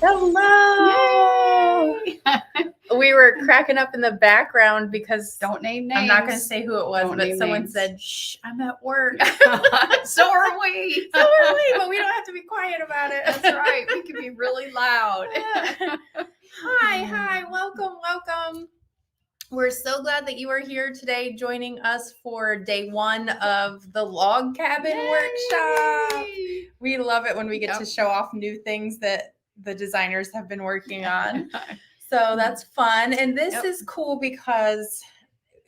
Hello. Yay! We were cracking up in the background because Don't name names. I'm not going to say who it was, Don't but name someone names. said, "Shh, I'm at work." So are we. So are we, but we don't have to be quiet about it. That's right. We can be really loud. Hi, welcome. We're so glad that you are here today joining us for day one of the log cabin workshop. We love it when we get to show off new things that the designers have been working on. So that's fun. And this is cool because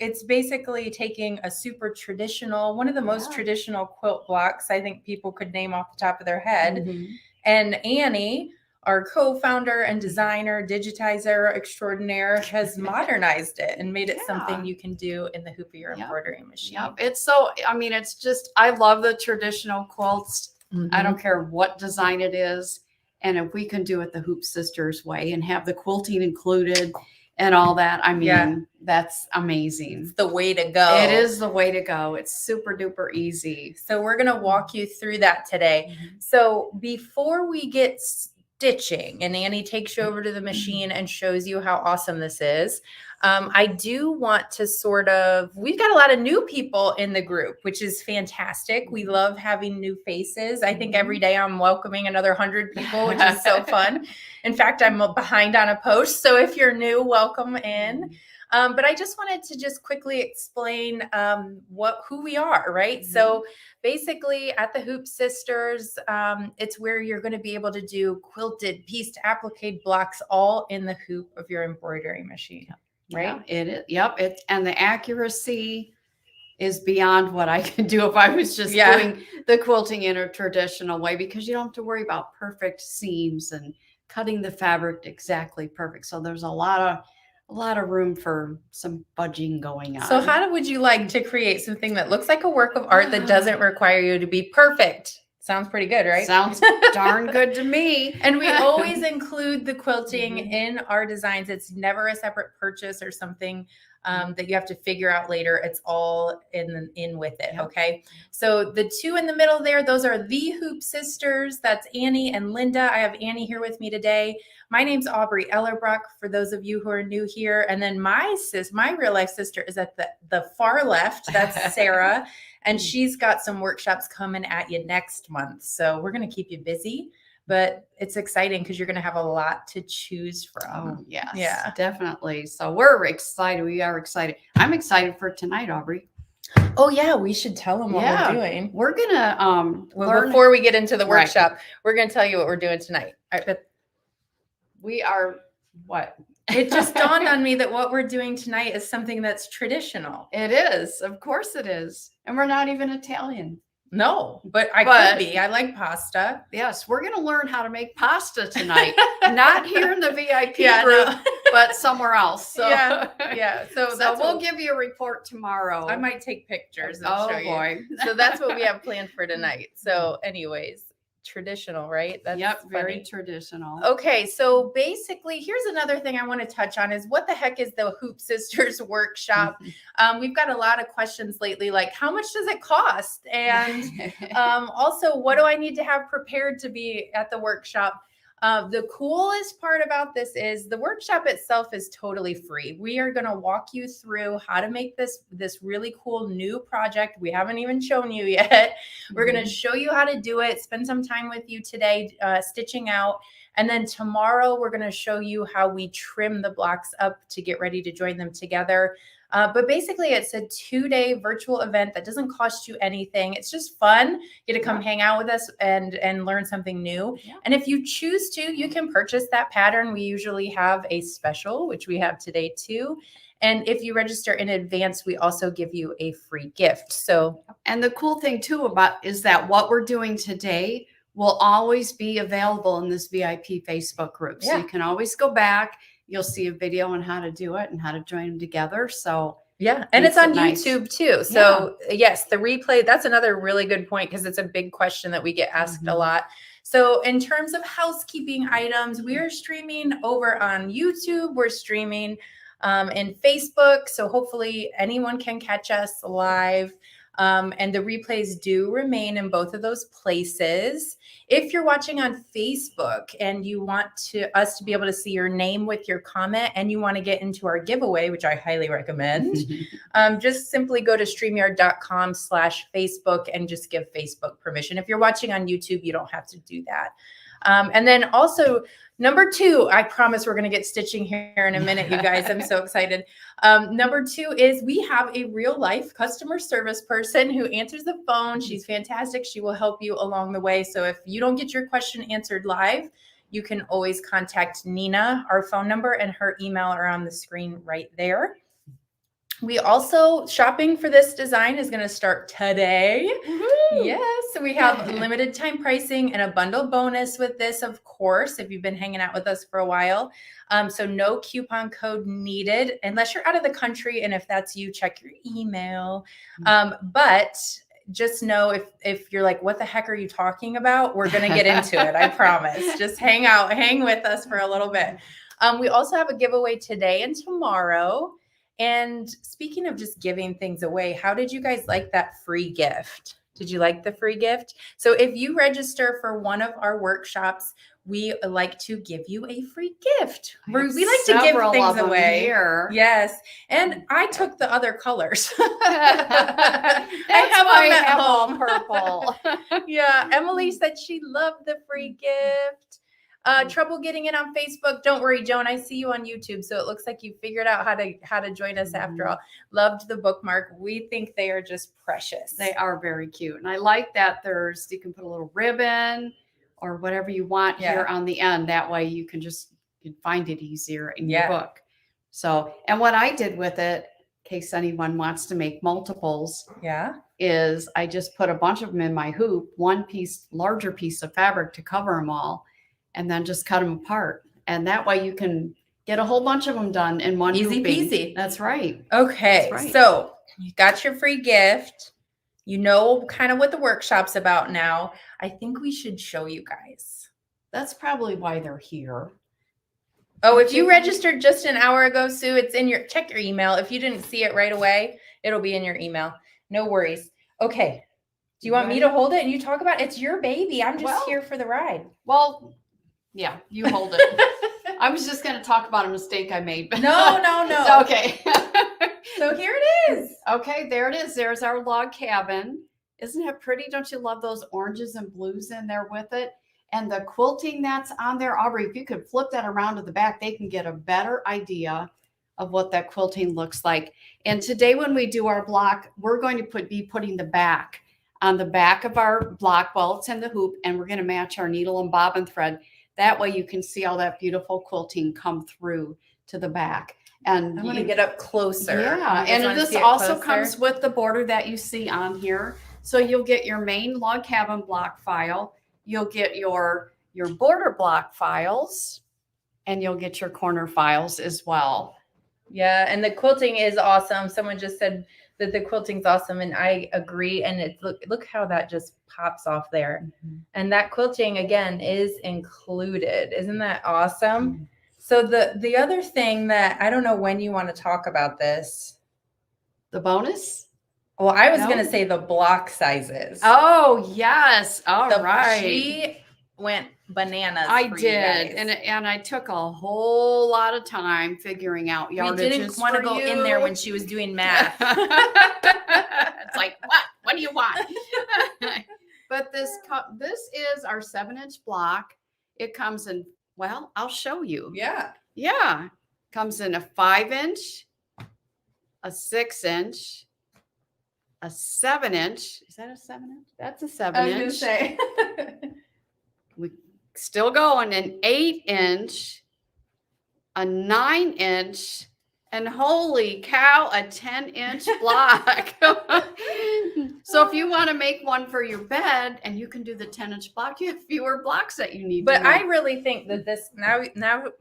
it's basically taking a super traditional, one of the most traditional quilt blocks I think people could name off the top of their head. And Annie, our co-founder and designer, digitizer extraordinaire, has modernized it and made it something you can do in the hoop of your embroidery machine. It's so, I mean, it's just, I love the traditional quilts. I don't care what design it is. And if we can do it the Hoop Sisters way and have the quilting included and all that, I mean, that's amazing. It's the way to go. It is the way to go. It's super duper easy. So we're going to walk you through that today. So before we get stitching and Annie takes you over to the machine and shows you how awesome this is, I do want to we've got a lot of new people in the group, which is fantastic. We love having new faces. I think every day I'm welcoming another 100 people, which is so fun. In fact, I'm behind on a post. So if you're new, welcome in. But I just wanted to just quickly explain who we are, right? So basically at the Hoop Sisters, it's where you're going to be able to do quilted pieced applique blocks all in the hoop of your embroidery machine. Right? Yeah, it is. Yep. And the accuracy is beyond what I could do if I was just doing the quilting in a traditional way, because you don't have to worry about perfect seams and cutting the fabric exactly perfect. So there's a lot of room for some budging going on. So how would you like to create something that looks like a work of art that doesn't require you to be perfect? Sounds pretty good, right? Sounds darn good to me. And we always include the quilting in our designs. It's never a separate purchase or something that you have to figure out later. It's all in with it, okay? So the two in the middle there, those are the Hoop Sisters. That's Annie and Linda. I have Annie here with me today. My name's Aubrey Ellerbrock, for those of you who are new here. And then my real life sister is at the far left. That's Sarah. And she's got some workshops coming at you next month. So we're going to keep you busy, but it's exciting because you're going to have a lot to choose from. Oh, yes. Yeah, definitely. So we're excited. We are excited. I'm excited for tonight, Aubrey. Oh, yeah. We should tell them what we're doing. We're going to learn. Before we get into the workshop, we're going to tell you what we're doing tonight. All right, but we are what? It just dawned on me that what we're doing tonight is something that's traditional. It is. Of course it is. And we're not even Italian. No, but I could be. I like pasta. Yes, we're going to learn how to make pasta tonight. Not here in the VIP group, but somewhere else. So, yeah. So we'll give you a report tomorrow. I might take pictures and show you. Oh, boy. So that's what we have planned for tonight. So anyways, traditional, right? That's very traditional. Okay, so basically, here's another thing I want to touch on is what the heck is the Hoop Sisters workshop? We've got a lot of questions lately, like how much does it cost? And also, what do I need to have prepared to be at the workshop? The coolest part about this is the workshop itself is totally free. We are going to walk you through how to make this really cool new project we haven't even shown you yet. We're going to show you how to do it, spend some time with you today stitching out. And then tomorrow we're going to show you how we trim the blocks up to get ready to join them together. But basically, it's a 2-day virtual event that doesn't cost you anything. It's just fun. You get to come hang out with us and learn something new. Yeah. And if you choose to, you can purchase that pattern. We usually have a special, which we have today too. And if you register in advance, we also give you a free gift. So, and the cool thing too is that what we're doing today will always be available in this VIP Facebook group. So you can always go back. You'll see a video on how to do it and how to join them together. So yeah, and it's on YouTube too. So yes, the replay, that's another really good point because it's a big question that we get asked a lot. So in terms of housekeeping items, we are streaming over on YouTube. We're streaming in Facebook. So hopefully anyone can catch us live. And the replays do remain in both of those places. If you're watching on Facebook and you want us to be able to see your name with your comment and you want to get into our giveaway, which I highly recommend, just simply go to streamyard.com/Facebook and just give Facebook permission. If you're watching on YouTube, you don't have to do that. And then also number 2, I promise we're going to get stitching here in a minute, you guys. I'm so excited. Number 2 is we have a real life customer service person who answers the phone. She's fantastic. She will help you along the way. So if you don't get your question answered live, you can always contact Nina. Our phone number and her email are on the screen right there. We also, shopping for this design is going to start today. Woo-hoo. Yes, so we have limited time pricing and a bundle bonus with this, of course, if you've been hanging out with us for a while. So no coupon code needed unless you're out of the country. And if that's you, check your email. But just know if you're like, what the heck are you talking about? We're going to get into it. I promise. Just hang with us for a little bit. We also have a giveaway today and tomorrow. And speaking of just giving things away, how did you guys like that free gift? Did you like the free gift? So if you register for one of our workshops, we like to give you a free gift. We like to give things away. Here. Yes. And I took the other colors. I have all purple. Yeah. Emily said she loved the free gift. Trouble getting in on Facebook. Don't worry, Joan. I see you on YouTube. So it looks like you figured out how to join us after all. Loved the bookmark. We think they are just precious. They are very cute. And I like that you can put a little ribbon or whatever you want here on the end. That way you can find it easier in your book. So, and what I did with it, in case anyone wants to make multiples, is I just put a bunch of them in my hoop, larger piece of fabric to cover them all, and then just cut them apart. And that way you can get a whole bunch of them done in one easy peasy. That's right. Okay. That's right. So you got your free gift. You know kind of what the workshop's about now. I think we should show you guys. That's probably why they're here. Oh, if you registered just an hour ago, Sue, it's in check your email. If you didn't see it right away, it'll be in your email. No worries. Okay. Do you want me to hold it and you talk about it? It's your baby. I'm just here for the ride. Well, yeah, you hold it. I was just going to talk about a mistake I made. But No. Okay. So here it is. Okay, there it is. There's our log cabin. Isn't it pretty? Don't you love those oranges and blues in there with it? And the quilting that's on there, Aubrey, if you could flip that around to the back, they can get a better idea of what that quilting looks like. And today when we do our block, we're going to be putting the back on the back of our block while it's in the hoop, and we're going to match our needle and bobbin thread. That way you can see all that beautiful quilting come through to the back. And I'm going to get up closer. Yeah. And this also comes with the border that you see on here. So you'll get your main log cabin block file. You'll get your border block files, and you'll get your corner files as well. Yeah. And the quilting is awesome. Someone just said that the quilting's awesome, and I agree. And it's look how that just pops off there. Mm-hmm. And that quilting again is included. Isn't that awesome? Mm-hmm. So the other thing that I don't know when you want to talk about this. The bonus? Well, I was going to say the block sizes. Oh, yes. All right. She went bananas. I did. And I took a whole lot of time figuring out yardages. We didn't want to go in there when she was doing math. It's like, what do you want? But this is our 7-inch block. It comes in, well, I'll show you. Yeah. Yeah. Comes in a 5-inch, a 6-inch, a 7-inch. Is that a 7-inch? That's a 7-inch. I was going to say. We still going an 8-inch, a 9-inch, and holy cow, a 10-inch block. So if you want to make one for your bed and you can do the 10-inch block, you have fewer blocks that you need. But I really think that this now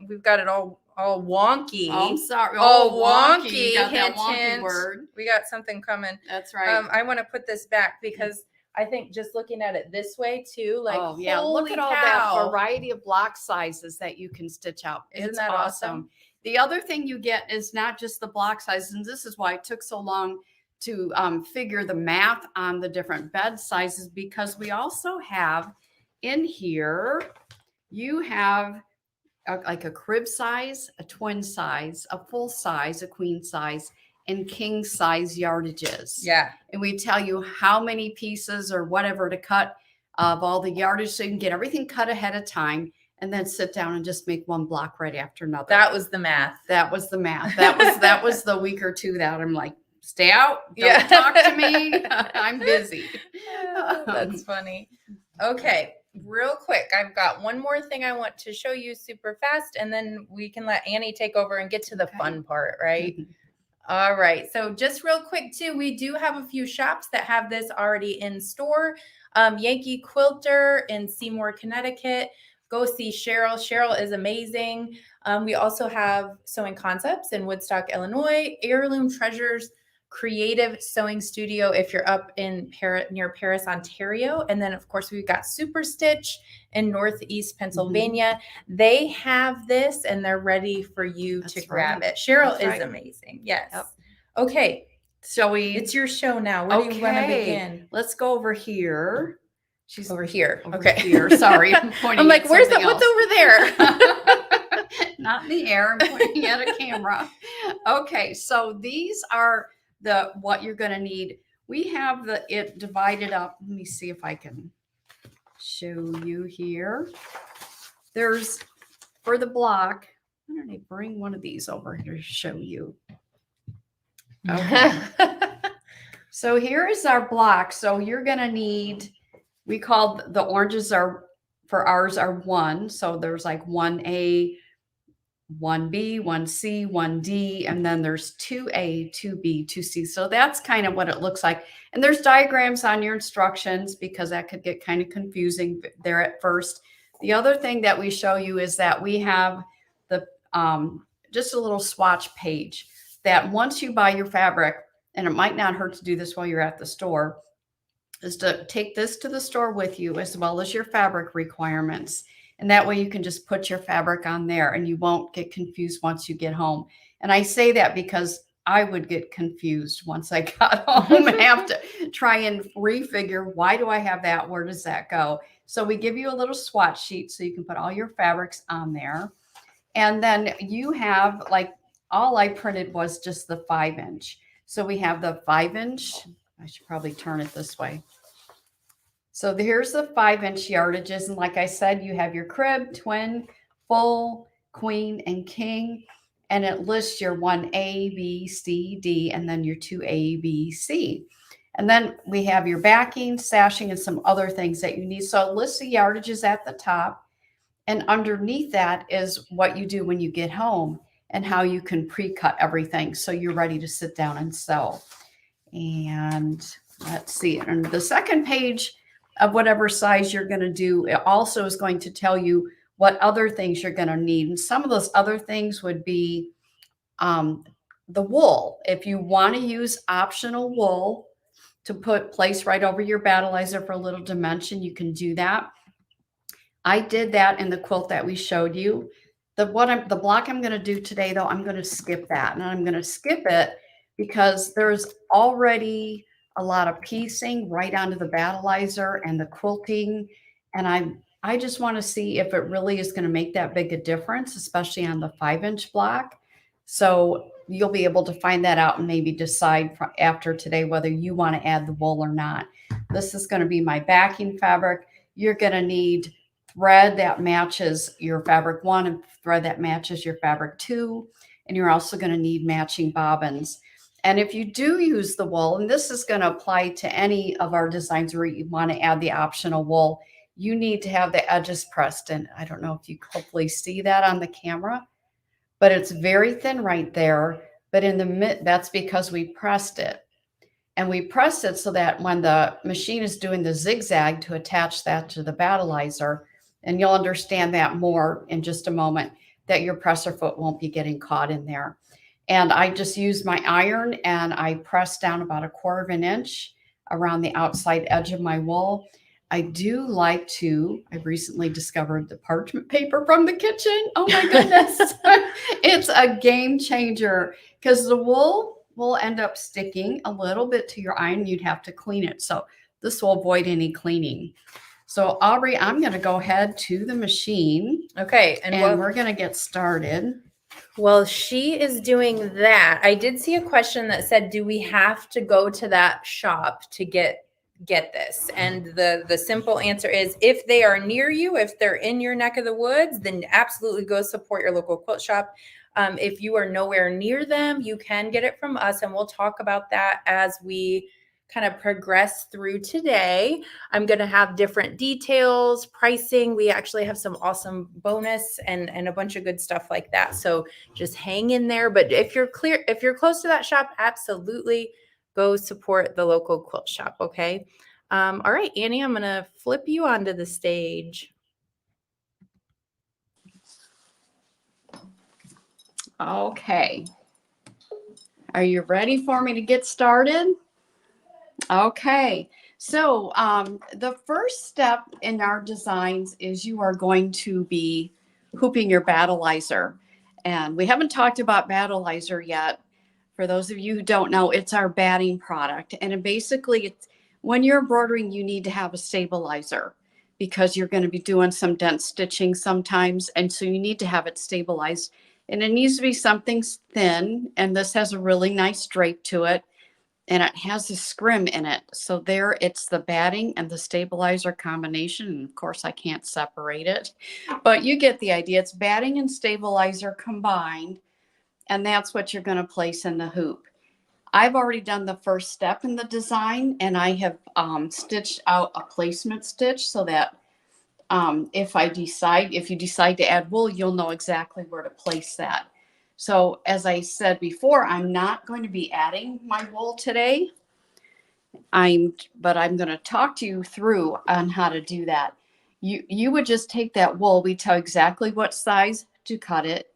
we've got it all wonky. Oh, I'm sorry. All wonky. You got that wonky word. We got something coming. That's right. I want to put this back because I think just looking at it this way too, like, oh yeah, look at all that variety of block sizes that you can stitch out. Isn't that awesome? The other thing you get is not just the block sizes, and this is why it took so long figure the math on the different bed sizes, because we also have in here, you have like a crib size, a twin size, a full size, a queen size, and king size yardages. Yeah. And we tell you how many pieces or whatever to cut of all the yardage, so you can get everything cut ahead of time and then sit down and just make one block right after another. That was the math. That was the math. That was the week or two that I'm like, stay out, don't talk to me. I'm busy. That's funny. Okay, real quick, I've got one more thing I want to show you super fast, and then we can let Annie take over and get to the fun part, right? All right. So just real quick too, we do have a few shops that have this already in store. Yankee Quilter in Seymour, Connecticut. Go see Cheryl. Cheryl is amazing. We also have Sewing Concepts in Woodstock, Illinois. Heirloom Treasures Creative Sewing Studio if you're up in near Paris, Ontario. And then, of course, we've got Super Stitch in Northeast Pennsylvania. They have this, and they're ready for you to grab it. Cheryl is amazing. Yes. Yep. Okay. So it's your show now. Where do you want to begin? Let's go over here. She's over here. Over here. Sorry. I'm pointing. I'm like, where's that? What's over there? Not in the air. I'm pointing at a camera. Okay. So these are what you're going to need. We have it divided up. Let me see if I can show you here. There's, for the block, why don't I bring one of these over here to show you? Okay. So here is our block. So you're going to need, we call the oranges are, for ours are 1. So there's like 1A, 1B, 1C, 1D, and then there's 2A, 2B, 2C. So that's kind of what it looks like. And there's diagrams on your instructions, because that could get kind of confusing there at first. The other thing that we show you is that we have the just a little swatch page that once you buy your fabric, and it might not hurt to do this while you're at the store, is to take this to the store with you, as well as your fabric requirements. And that way you can just put your fabric on there and you won't get confused once you get home. And I say that because I would get confused once I got home and have to try and refigure, why do I have that? Where does that go? So we give you a little swatch sheet so you can put all your fabrics on there. And then you have, like, all I printed was just the 5-inch. So we have the 5-inch. I should probably turn it this way. So here's the 5-inch yardages. And like I said, you have your crib, twin, full, queen, and king. And it lists your 1A, B, C, D, and then your 2A, B, C. And then we have your backing, sashing, and some other things that you need. So it lists the yardages at the top. And underneath that is what you do when you get home and how you can pre-cut everything so you're ready to sit down and sew. And let's see. And the second page of whatever size you're going to do, it also is going to tell you what other things you're going to need. And some of those other things would be the wool. If you want to use optional wool to place right over your battleizer for a little dimension, you can do that. I did that in the quilt that we showed you. The block I'm going to do today, though, I'm going to skip that. And I'm going to skip it because there's already a lot of piecing right onto the battleizer and the quilting. And I just want to see if it really is going to make that big a difference, especially on the 5-inch block. So you'll be able to find that out and maybe decide after today whether you want to add the wool or not. This is going to be my backing fabric. You're going to need thread that matches your fabric 1 and thread that matches your fabric 2. And you're also going to need matching bobbins. And if you do use the wool, and this is going to apply to any of our designs where you want to add the optional wool, you need to have the edges pressed in. I don't know if you hopefully see that on the camera, but it's very thin right there. But in the mid, that's because we pressed it. And we pressed it so that when the machine is doing the zigzag to attach that to the battleizer, and you'll understand that more in just a moment, that your presser foot won't be getting caught in there. And I just used my iron and I pressed down about 1/4 of an inch around the outside edge of my wool. I do like to, I recently discovered the parchment paper from the kitchen. Oh my goodness. It's a game changer because the wool will end up sticking a little bit to your iron. You'd have to clean it. So this will avoid any cleaning. So Aubrey, I'm going to go ahead to the machine. Okay. And we're going to get started. Well, she is doing that. I did see a question that said, do we have to go to that shop to get this? And the simple answer is, if they are near you, if they're in your neck of the woods, then absolutely go support your local quilt shop. If you are nowhere near them, you can get it from us, and we'll talk about that as we kind of progress through today. I'm going to have different details, pricing. We actually have some awesome bonus and a bunch of good stuff like that. So just hang in there. But if you're close to that shop, absolutely go support the local quilt shop. Okay. All right, Annie, I'm going to flip you onto the stage. Okay. Are you ready for me to get started? Okay. So the first step in our designs is you are going to be hooping your battleizer. And we haven't talked about battleizer yet. For those of you who don't know, it's our batting product. And basically, it's, when you're embroidering, you need to have a stabilizer because you're going to be doing some dent stitching sometimes. And so you need to have it stabilized. And it needs to be something thin. And this has a really nice drape to it. And it has a scrim in it. So there it's the batting and the stabilizer combination. And of course, I can't separate it. But you get the idea. It's batting and stabilizer combined. And that's what you're going to place in the hoop. I've already done the first step in the design, and I have stitched out a placement stitch so that if you decide to add wool, you'll know exactly where to place that. So as I said before, I'm not going to be adding my wool today. But I'm going to talk to you through on how to do that. You would just take that wool. We tell exactly what size to cut it.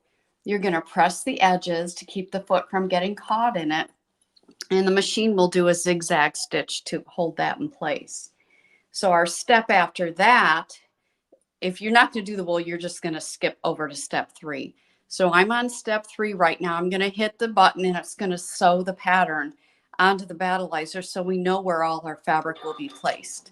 You're going to press the edges to keep the foot from getting caught in it. And the machine will do a zigzag stitch to hold that in place. So our step after that, if you're not going to do the wool, you're just going to skip over to step 3. So I'm on step 3 right now. I'm going to hit the button and it's going to sew the pattern onto the battleizer so we know where all our fabric will be placed.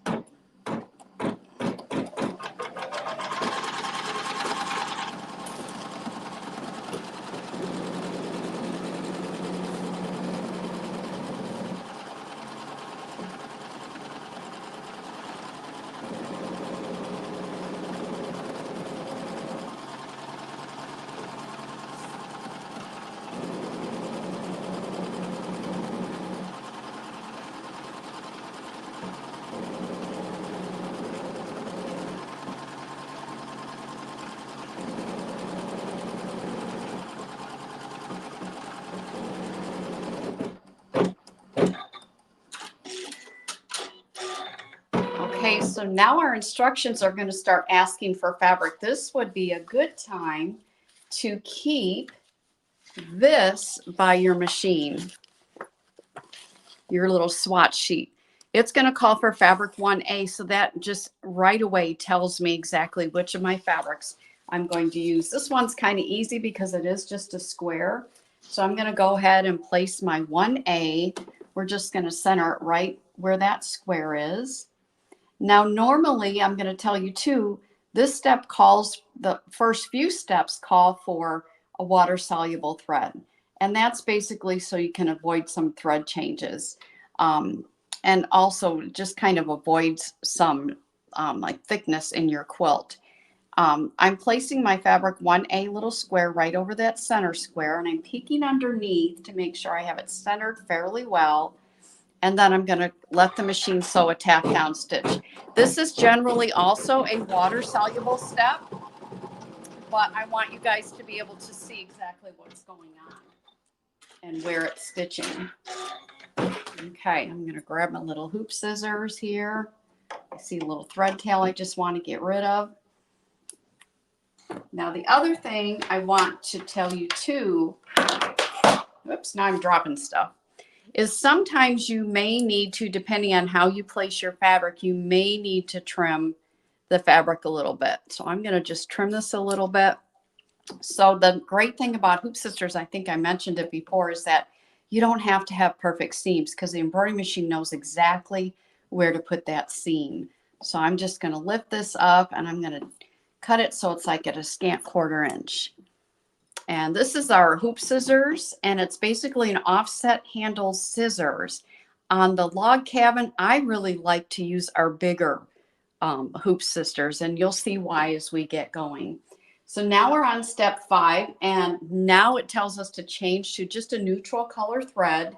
Okay, so now our instructions are going to start asking for fabric. This would be a good time to keep this by your machine, your little swatch sheet. It's going to call for fabric 1A, so that just right away tells me exactly which of my fabrics I'm going to use. This one's kind of easy because it is just a square. So I'm going to go ahead and place my 1A. We're just going to center it right where that square is. Now, normally, I'm going to tell you too, this step the first few steps call for a water-soluble thread. And that's basically so you can avoid some thread changes. And also just kind of avoids some like thickness in your quilt. I'm placing my fabric 1A little square right over that center square, and I'm peeking underneath to make sure I have it centered fairly well. And then I'm going to let the machine sew a tack down stitch. This is generally also a water soluble step, but I want you guys to be able to see exactly what's going on and where it's stitching. Okay, I'm going to grab my little hoop scissors here. I see a little thread tail I just want to get rid of. Now the other thing I want to tell you too, oops, now I'm dropping stuff, is sometimes you may need to, depending on how you place your fabric, you may need to trim the fabric a little bit. So I'm going to just trim this a little bit. So the great thing about Hoop Sisters, I think I mentioned it before, is that you don't have to have perfect seams because the embroidery machine knows exactly where to put that seam. So I'm just going to lift this up and I'm going to cut it so it's like at a scant 1/4 inch. And this is our hoop scissors, and it's basically an offset handle scissors. On the log cabin, I really like to use our bigger hoop scissors, and you'll see why as we get going. So now we're on step 5, and now it tells us to change to just a neutral color thread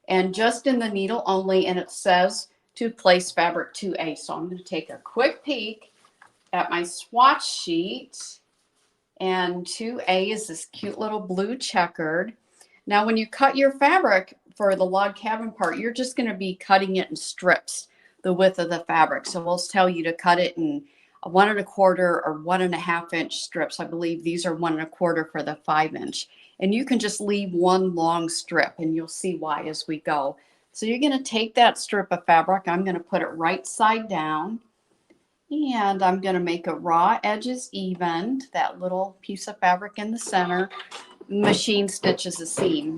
and just in the needle only, and it says to place fabric 2A. So I'm going to take a quick peek at my swatch sheet. And 2A is this cute little blue checkered. Now, when you cut your fabric for the log cabin part, you're just going to be cutting it in strips, the width of the fabric. So we'll tell you to cut it in 1 1/4 or 1 1/2 inch strips. I believe these are 1 1/4 for the 5 inch. And you can just leave one long strip, and you'll see why as we go. So you're going to take that strip of fabric. I'm going to put it right side down. And I'm going to make a raw edges even, that little piece of fabric in the center. Machine stitches a seam.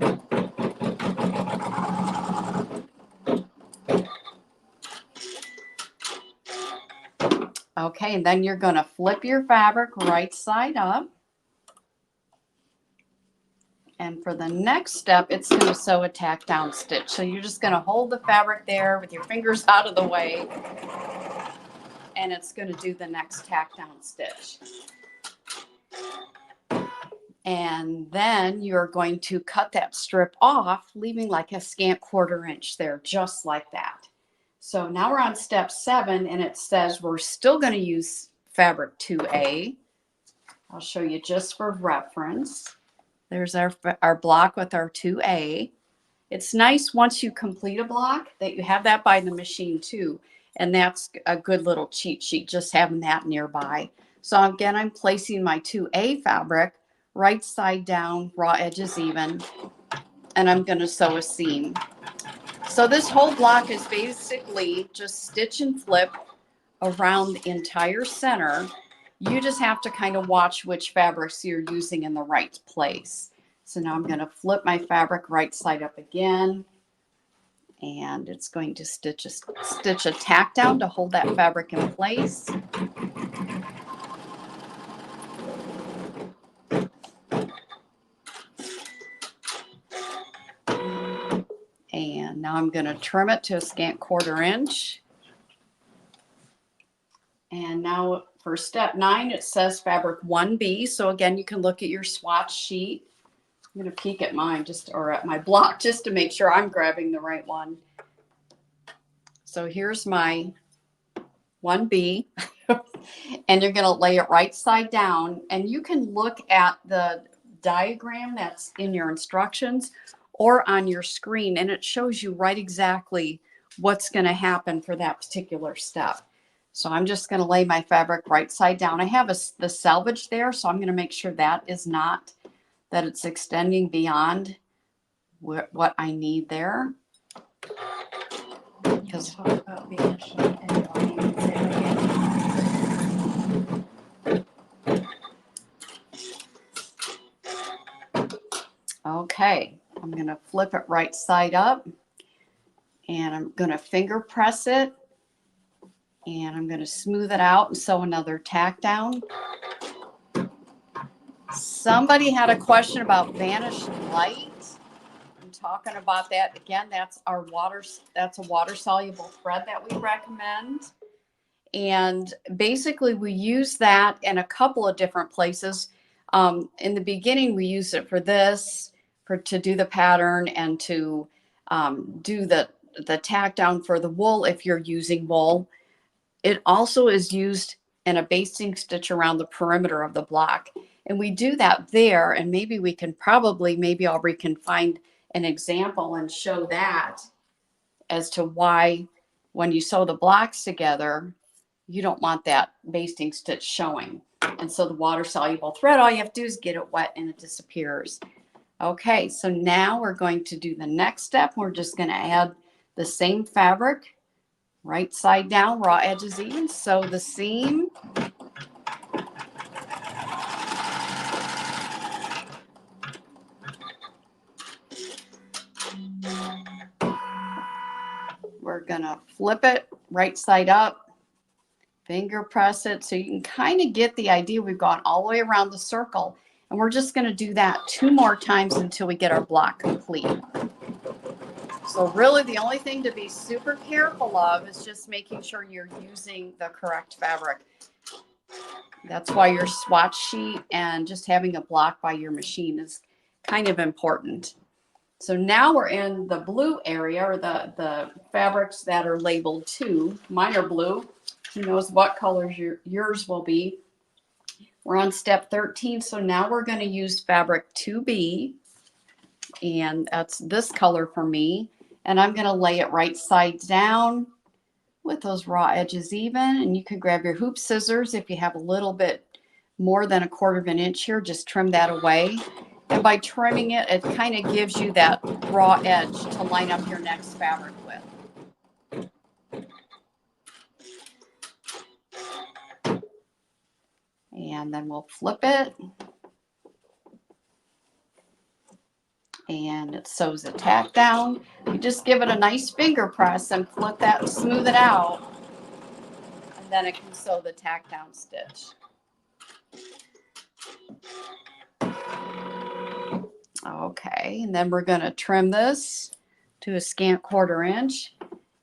Okay, and then you're going to flip your fabric right side up. And for the next step, it's going to sew a tack down stitch. So you're just going to hold the fabric there with your fingers out of the way. And it's going to do the next tack down stitch. And then you're going to cut that strip off, leaving like a scant 1/4 inch there, just like that. So now we're on step 7, and it says we're still going to use fabric 2A. I'll show you just for reference. There's our block with our 2A. It's nice once you complete a block that you have that by the machine too. And that's a good little cheat sheet, just having that nearby. So again, I'm placing my 2A fabric right side down, raw edges even, and I'm going to sew a seam. So this whole block is basically just stitch and flip around the entire center. You just have to kind of watch which fabrics you're using in the right place. So now I'm going to flip my fabric right side up again. And it's going to stitch a tack down to hold that fabric in place. And now I'm going to trim it to a scant 1/4 inch. And now for step 9, it says fabric 1B. So again, you can look at your swatch sheet. I'm going to peek at mine or at my block just to make sure I'm grabbing the right one. So here's my 1B. And you're going to lay it right side down. And you can look at the diagram that's in your instructions or on your screen, and it shows you right exactly what's going to happen for that particular step. So I'm just going to lay my fabric right side down. I have the selvage there, so I'm going to make sure that it's extending beyond what I need there. Because talk about being a short and okay, I'm going to flip it right side up, and I'm going to finger press it, and I'm going to smooth it out and sew another tack down. Somebody had a question about vanished light. I'm talking about that again. That's a water soluble thread that we recommend. And basically we use that in a couple of different places. In the beginning, we use it for to do the pattern and to do the tack down for the wool if you're using wool. It also is used in a basting stitch around the perimeter of the block. And we do that there, and maybe Aubrey can find an example and show that as to why when you sew the blocks together, you don't want that basting stitch showing. And so the water soluble thread, all you have to do is get it wet and it disappears. Okay, so now we're going to do the next step. We're just going to add the same fabric, right side down, raw edges even, sew the seam. gonna flip it right side up, finger press it so you can kind of get the idea. We've gone all the way around the circle, and we're just gonna do that 2 more times until we get our block complete. So really the only thing to be super careful of is just making sure you're using the correct fabric. That's why your swatch sheet and just having a block by your machine is kind of important. So now we're in the blue area, or the fabrics that are labeled 2. Mine are blue. Who knows what colors yours will be. We're on step 13. So now we're going to use fabric 2B. And that's this color for me. And I'm going to lay it right side down with those raw edges even. And you can grab your hoop scissors if you have a little bit more than 1/4 of an inch here. Just trim that away. And by trimming it, it kind of gives you that raw edge to line up your next fabric with. And then we'll flip it. And it sews the tack down. You just give it a nice finger press and flip that and smooth it out. And then it can sew the tack down stitch. Okay, and then we're going to trim this to a scant 1/4 inch.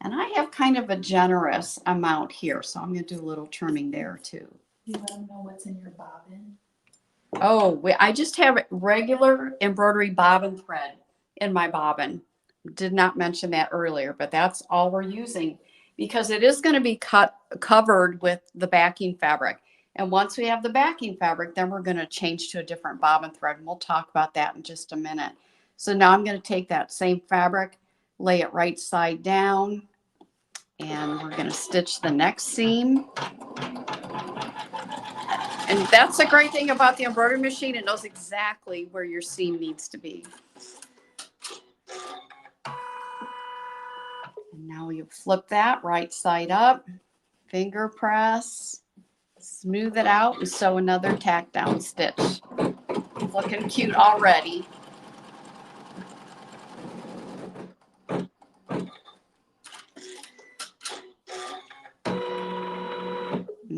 And I have kind of a generous amount here, so I'm going to do a little trimming there too. You let them know what's in your bobbin? Oh, I just have regular embroidery bobbin thread in my bobbin. Did not mention that earlier, but that's all we're using because it is going to be covered with the backing fabric. And once we have the backing fabric, then we're going to change to a different bobbin thread. And we'll talk about that in just a minute. So now I'm going to take that same fabric, lay it right side down, and we're going to stitch the next seam. And that's the great thing about the embroidery machine. It knows exactly where your seam needs to be. And now you flip that right side up, finger press, smooth it out, and sew another tack down stitch. Looking cute already.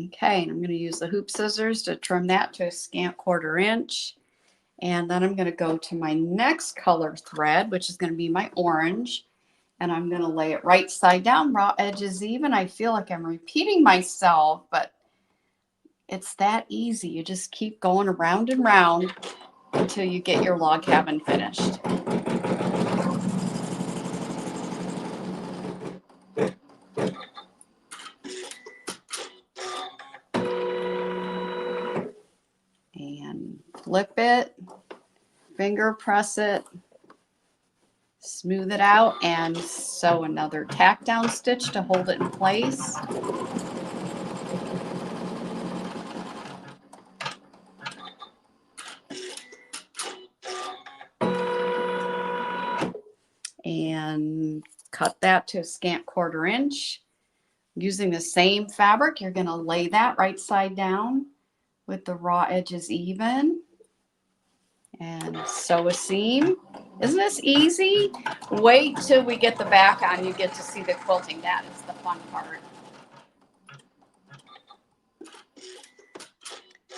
Okay, and I'm going to use the hoop scissors to trim that to a scant 1/4 inch. And then I'm going to go to my next color thread, which is going to be my orange. And I'm going to lay it right side down, raw edges even. I feel like I'm repeating myself, but it's that easy. You just keep going around and round until you get your log cabin finished. And flip it, finger press it, smooth it out, and sew another tack down stitch to hold it in place. And cut that to a scant 1/4 inch. Using the same fabric, you're going to lay that right side down with the raw edges even and sew a seam. Isn't this easy? Wait till we get the back on. You get to see the quilting. That is the fun part.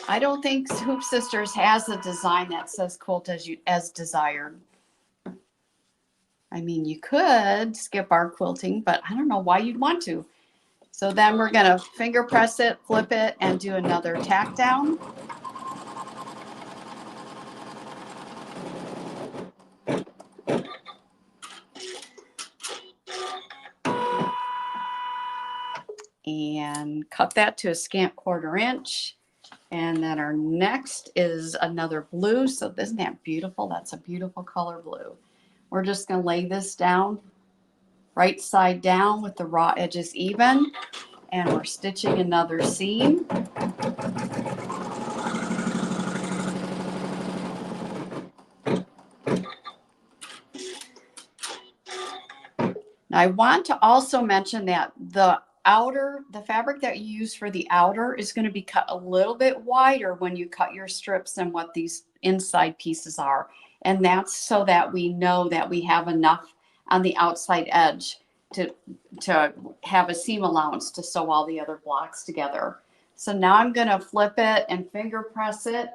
I don't think Hoop Sisters has a design that says quilt as desired. I mean, you could skip our quilting, but I don't know why you'd want to. So then we're going to finger press it, flip it, and do another tack down. And cut that to a scant 1/4 inch. And then our next is another blue. So isn't that beautiful? That's a beautiful color blue. We're just going to lay this down right side down with the raw edges even. And we're stitching another seam. Now I want to also mention that the fabric that you use for the outer is going to be cut a little bit wider when you cut your strips than what these inside pieces are. And that's so that we know that we have enough on the outside edge to, to have a seam allowance to sew all the other blocks together. So now I'm going to flip it and finger press it,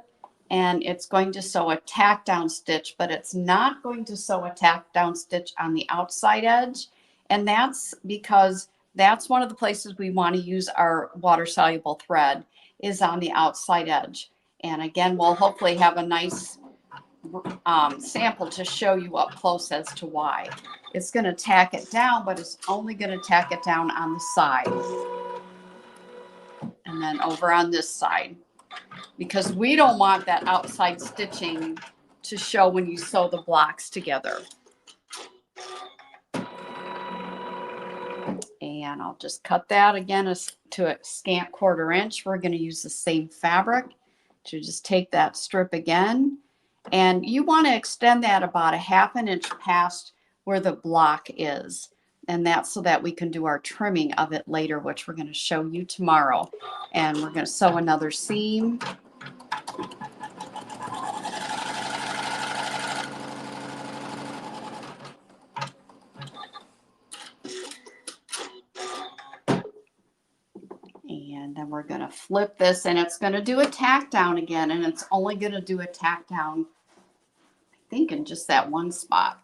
and it's going to sew a tack down stitch, but it's not going to sew a tack down stitch on the outside edge. And that's because that's one of the places we want to use our water soluble thread is on the outside edge. And again, we'll hopefully have a nice sample to show you up close as to why. It's going to tack it down, but it's only going to tack it down on the side. And then over on this side, because we don't want that outside stitching to show when you sew the blocks together. And I'll just cut that again to a scant 1/4 inch. We're going to use the same fabric to just take that strip again. And you want to extend that about a 1/2 inch past where the block is. And that's so that we can do our trimming of it later, which we're going to show you tomorrow. And we're going to sew another seam. And then we're going to flip this, and it's going to do a tack down again. And it's only going to do a tack down, I think, in just that one spot.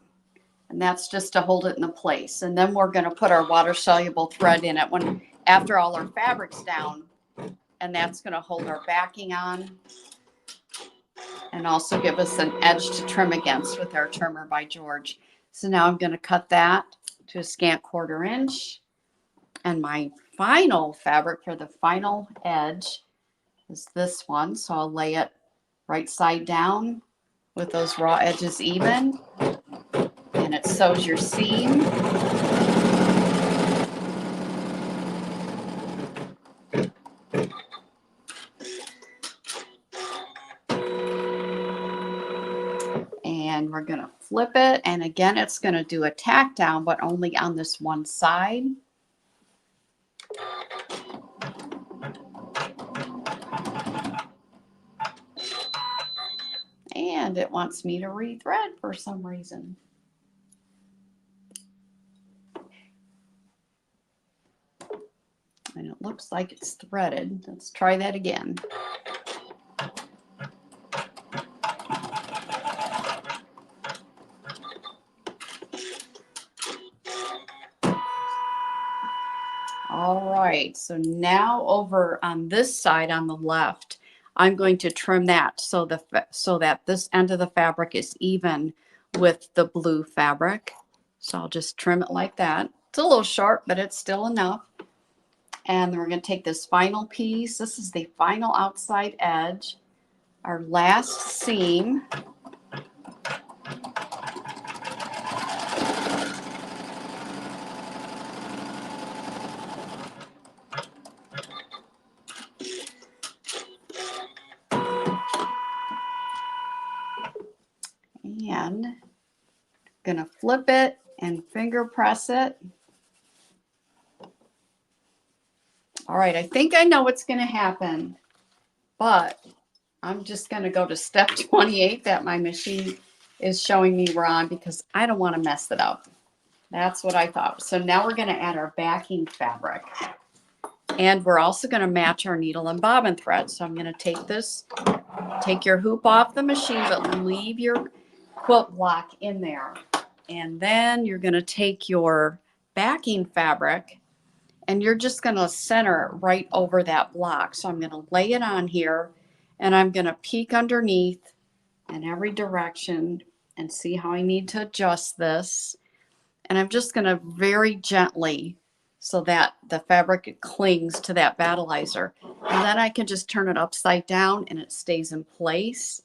And that's just to hold it in the place. And then we're going to put our water soluble thread in it after all our fabric's down. And that's going to hold our backing on and also give us an edge to trim against with our trimmer by George. So now I'm going to cut that to a scant 1/4 inch. And my final fabric for the final edge is this one. So I'll lay it right side down with those raw edges even. And it sews your seam. And we're going to flip it. And again, it's going to do a tack down, but only on this one side. And it wants me to rethread for some reason. And it looks like it's threaded. Let's try that again. All right, so now over on this side on the left, I'm going to trim that so that this end of the fabric is even with the blue fabric. So I'll just trim it like that. It's a little short, but it's still enough. And then we're going to take this final piece. This is the final outside edge, our last seam. And I'm going to flip it and finger press it. All right, I think I know what's going to happen, but I'm just going to go to step 28 that my machine is showing me we're on because I don't want to mess it up. That's what I thought. So now we're going to add our backing fabric. And we're also going to match our needle and bobbin thread. So I'm going to take your hoop off the machine, but leave your quilt block in there. And then you're going to take your backing fabric and you're just going to center it right over that block. So I'm going to lay it on here and I'm going to peek underneath in every direction and see how I need to adjust this. And I'm just going to very gently so that the fabric clings to that battleizer. And then I can just turn it upside down and it stays in place.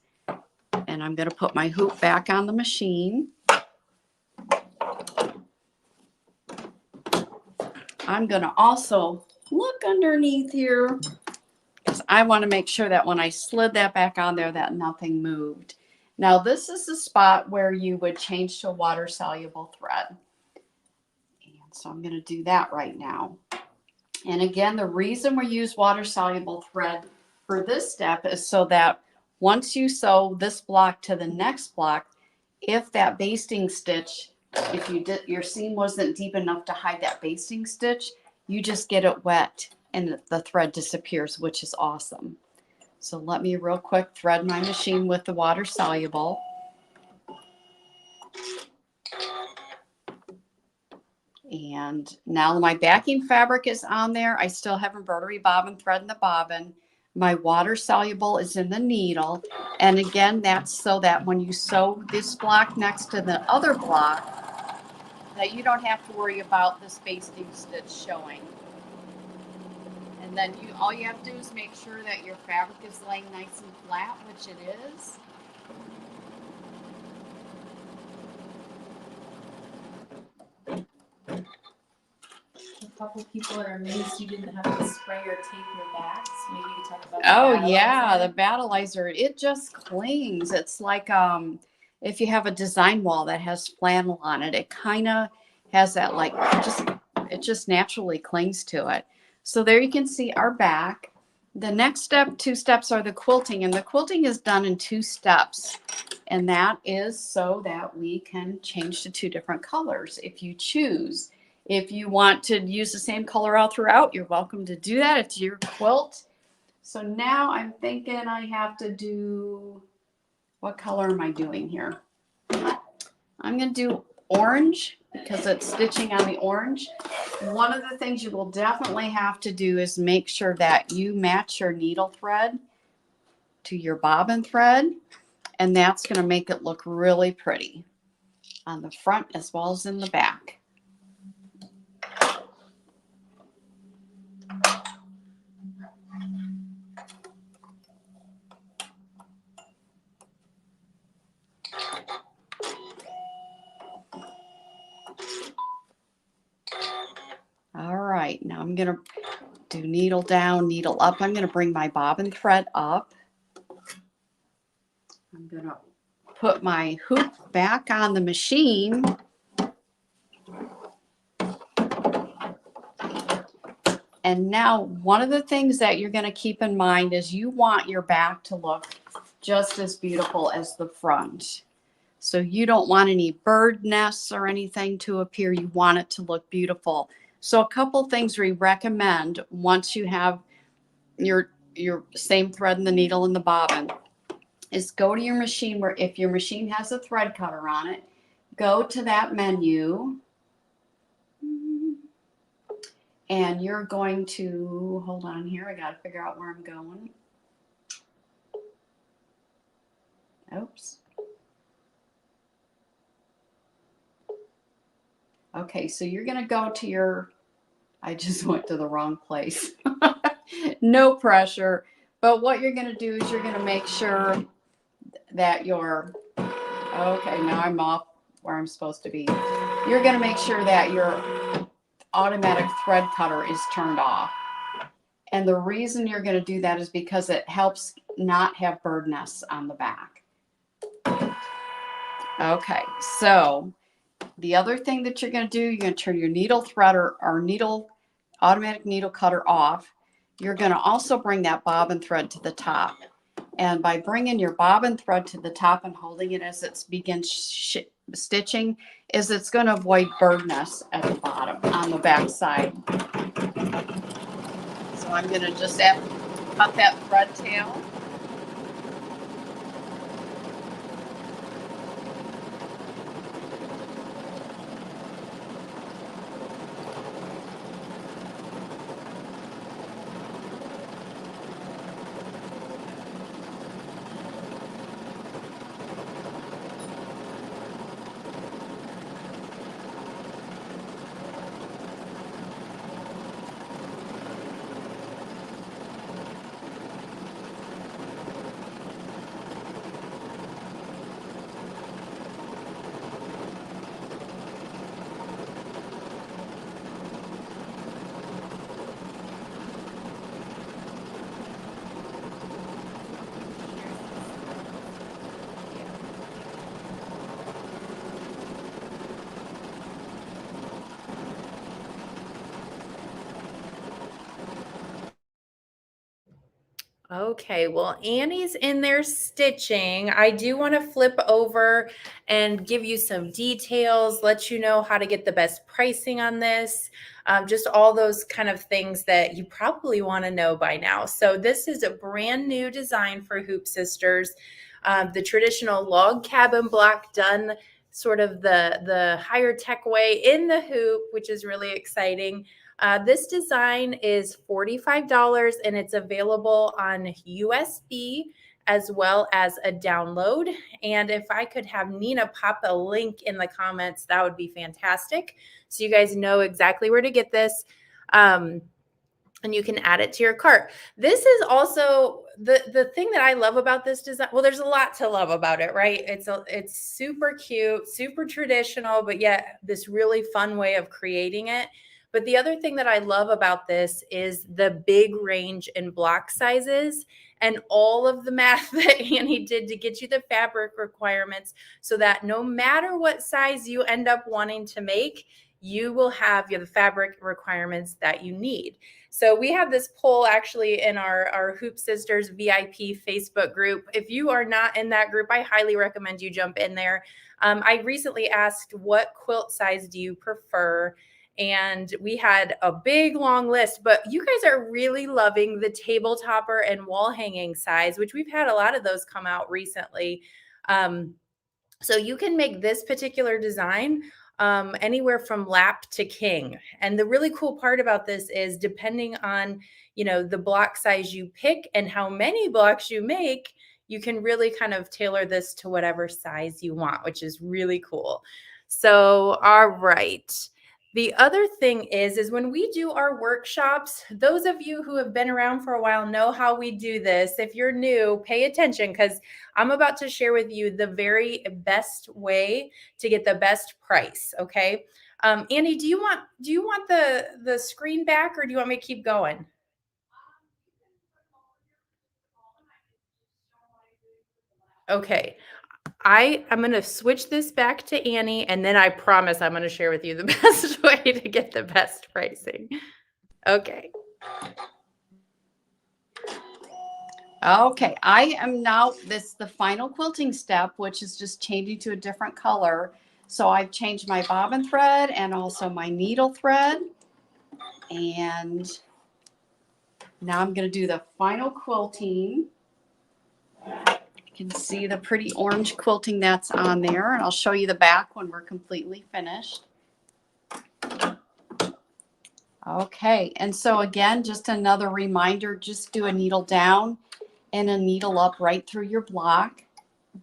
And I'm going to put my hoop back on the machine. I'm going to also look underneath here because I want to make sure that when I slid that back on there that nothing moved. Now this is the spot where you would change to a water soluble thread. And so I'm going to do that right now. And again, the reason we use water soluble thread for this step is so that once you sew this block to the next block, if that basting stitch if you did, your seam wasn't deep enough to hide that basting stitch, you just get it wet and the thread disappears, which is awesome. So let me real quick thread my machine with the water soluble. And now my backing fabric is on there. I still have embroidery bobbin thread in the bobbin. My water soluble is in the needle. And again, that's so that when you sew this block next to the other block, that you don't have to worry about this basting stitch showing. And then all you have to do is make sure that your fabric is laying nice and flat, which it is. A couple people are amazed you didn't have to spray or tape your backs. Maybe you talk about Oh yeah, the battleizer, it just clings. It's like if you have a design wall that has flannel on it, it kind of has that like it just naturally clings to it. So there you can see our back. The next step, 2 steps, are the quilting, and the quilting is done in 2 steps. And that is so that we can change to 2 different colors if you choose. If you want to use the same color all throughout, you're welcome to do that. It's your quilt. So now I'm thinking I have to do, what color am I doing here? I'm going to do orange because it's stitching on the orange. One of the things you will definitely have to do is make sure that you match your needle thread to your bobbin thread, and that's going to make it look really pretty on the front as well as in the back. All right, now I'm going to do needle down, needle up. I'm going to bring my bobbin thread up. I'm going to put my hoop back on the machine. And now one of the things that you're going to keep in mind is you want your back to look just as beautiful as the front. So you don't want any bird nests or anything to appear. You want it to look beautiful. So a couple things we recommend once you have your same thread and the needle and the bobbin is go to your machine, where if your machine has a thread cutter on it, go to that menu and you're going to, hold on here, I got to figure out where I'm going. Oops. Okay, so you're going to go to your, I just went to the wrong place. No pressure. But what you're going to do is you're going to make sure that your, okay, now I'm off where I'm supposed to be. You're going to make sure that your automatic thread cutter is turned off. And the reason you're going to do that is because it helps not have bird nests on the back. Okay, so the other thing that you're going to do, you're going to turn your needle threader or automatic needle cutter off. You're going to also bring that bobbin thread to the top. And by bringing your bobbin thread to the top and holding it as it begins stitching, it's going to avoid bird nests at the bottom on the back side. So I'm going to just cut that thread tail. Okay, well, Annie's in there stitching. I do want to flip over and give you some details, let you know how to get the best pricing on this, just all those kind of things that you probably want to know by now. So this is a brand new design for Hoop Sisters, the traditional log cabin block done sort of the higher tech way in the hoop, which is really exciting. This design is $45 and it's available on USB as well as a download. And if I could have Nina pop a link in the comments, that would be fantastic. So you guys know exactly where to get this. And you can add it to your cart. This is also the thing that I love about this design. Well, there's a lot to love about it, right? It's super cute, super traditional, but yet this really fun way of creating it. But the other thing that I love about this is the big range in block sizes and all of the math that Annie did to get you the fabric requirements so that no matter what size you end up wanting to make, you will have the fabric requirements that you need. So we have this poll actually in our Hoop Sisters VIP Facebook group. If you are not in that group, I highly recommend you jump in there. I recently asked, what quilt size do you prefer? And we had a big long list, but you guys are really loving the table topper and wall hanging size, which we've had a lot of those come out recently. So you can make this particular design anywhere from lap to king. And the really cool part about this is depending on, the block size you pick and how many blocks you make, you can really kind of tailor this to whatever size you want, which is really cool. So, all right. The other thing is when we do our workshops, those of you who have been around for a while know how we do this. If you're new, pay attention because I'm about to share with you the very best way to get the best price. Okay. Annie, do you want the screen back or do you want me to keep going? Okay. I'm going to switch this back to Annie and then I promise I'm going to share with you the best way to get the best pricing. Okay. Okay, I am now, this is the final quilting step, which is just changing to a different color. So I've changed my bobbin thread and also my needle thread. And now I'm going to do the final quilting. You can see the pretty orange quilting that's on there. And I'll show you the back when we're completely finished. Okay, and so again, just another reminder, just do a needle down and a needle up right through your block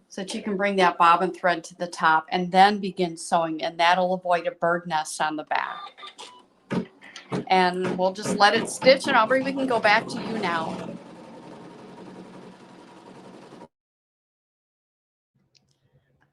so that you can bring that bobbin thread to the top and then begin sewing, and that'll avoid a bird nest on the back. And we'll just let it stitch, and Aubrey, we can go back to you now.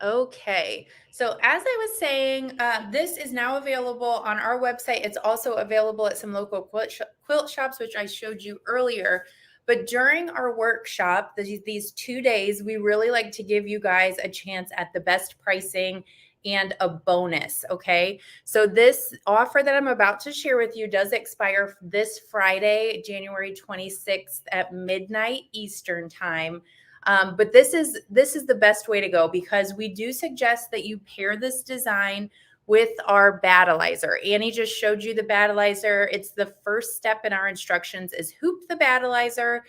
Okay, so as I was saying, this is now available on our website. It's also available at some local quilt shops, which I showed you earlier. But during our workshop, these 2 days, we really like to give you guys a chance at the best pricing and a bonus. Okay, so this offer that I'm about to share with you does expire this Friday, January 26th at midnight Eastern time. But this is the best way to go because we do suggest that you pair this design with our battleizer. Annie just showed you the battleizer. It's the first step in our instructions is hoop the battleizer.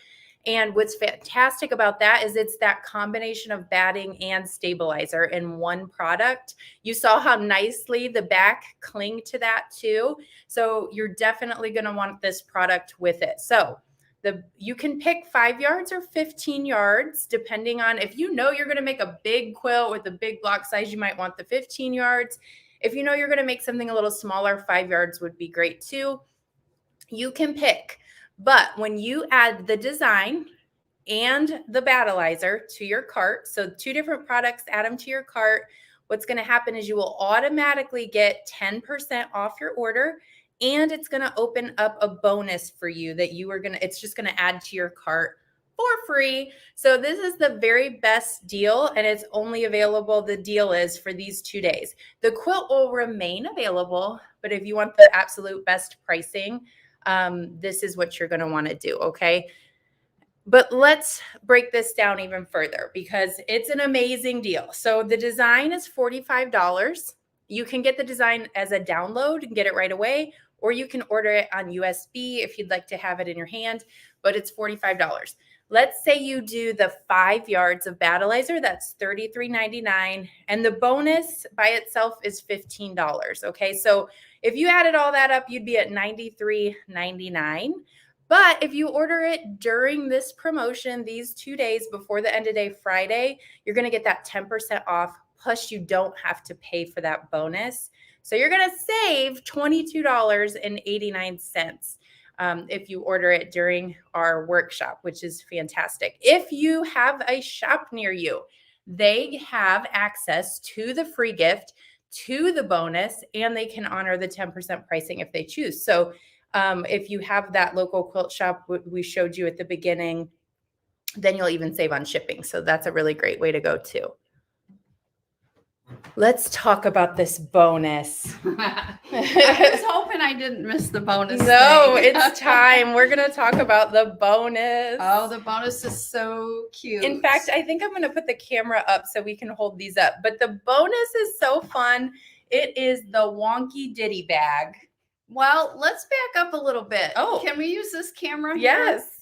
And what's fantastic about that is it's that combination of batting and stabilizer in one product. You saw how nicely the back clinged to that too. So you're definitely going to want this product with it. So you can pick 5 yards or 15 yards, depending on if you're going to make a big quilt with a big block size, you might want the 15 yards. If you're going to make something a little smaller, 5 yards would be great too. You can pick. But when you add the design and the battleizer to your cart, so 2 different products, add them to your cart, what's going to happen is you will automatically get 10% off your order. And it's going to open up a bonus for you that it's just going to add to your cart for free. So this is the very best deal and it's only available, the deal is for these 2 days. The quilt will remain available, but if you want the absolute best pricing, this is what you're going to want to do. Okay. But let's break this down even further because it's an amazing deal. So the design is $45. You can get the design as a download and get it right away, or you can order it on USB if you'd like to have it in your hand, but it's $45. Let's say you do the 5 yards of battleizer, that's $33.99, and the bonus by itself is $15. Okay, so if you added all that up, you'd be at $93.99. But if you order it during this promotion, these 2 days before the end of day Friday, you're going to get that 10% off. Plus, you don't have to pay for that bonus. So you're going to save $22.89 if you order it during our workshop, which is fantastic. If you have a shop near you, they have access to the free gift, to the bonus, and they can honor the 10% pricing if they choose. So if you have that local quilt shop we showed you at the beginning, then you'll even save on shipping. So that's a really great way to go too. Let's talk about this bonus. I was hoping I didn't miss the bonus. No, thing. it's time. We're going to talk about the bonus. Oh, the bonus is so cute. In fact, I think I'm going to put the camera up so we can hold these up. But the bonus is so fun. It is the wonky ditty bag. Well, let's back up a little bit. Oh. Can we use this camera? Yes.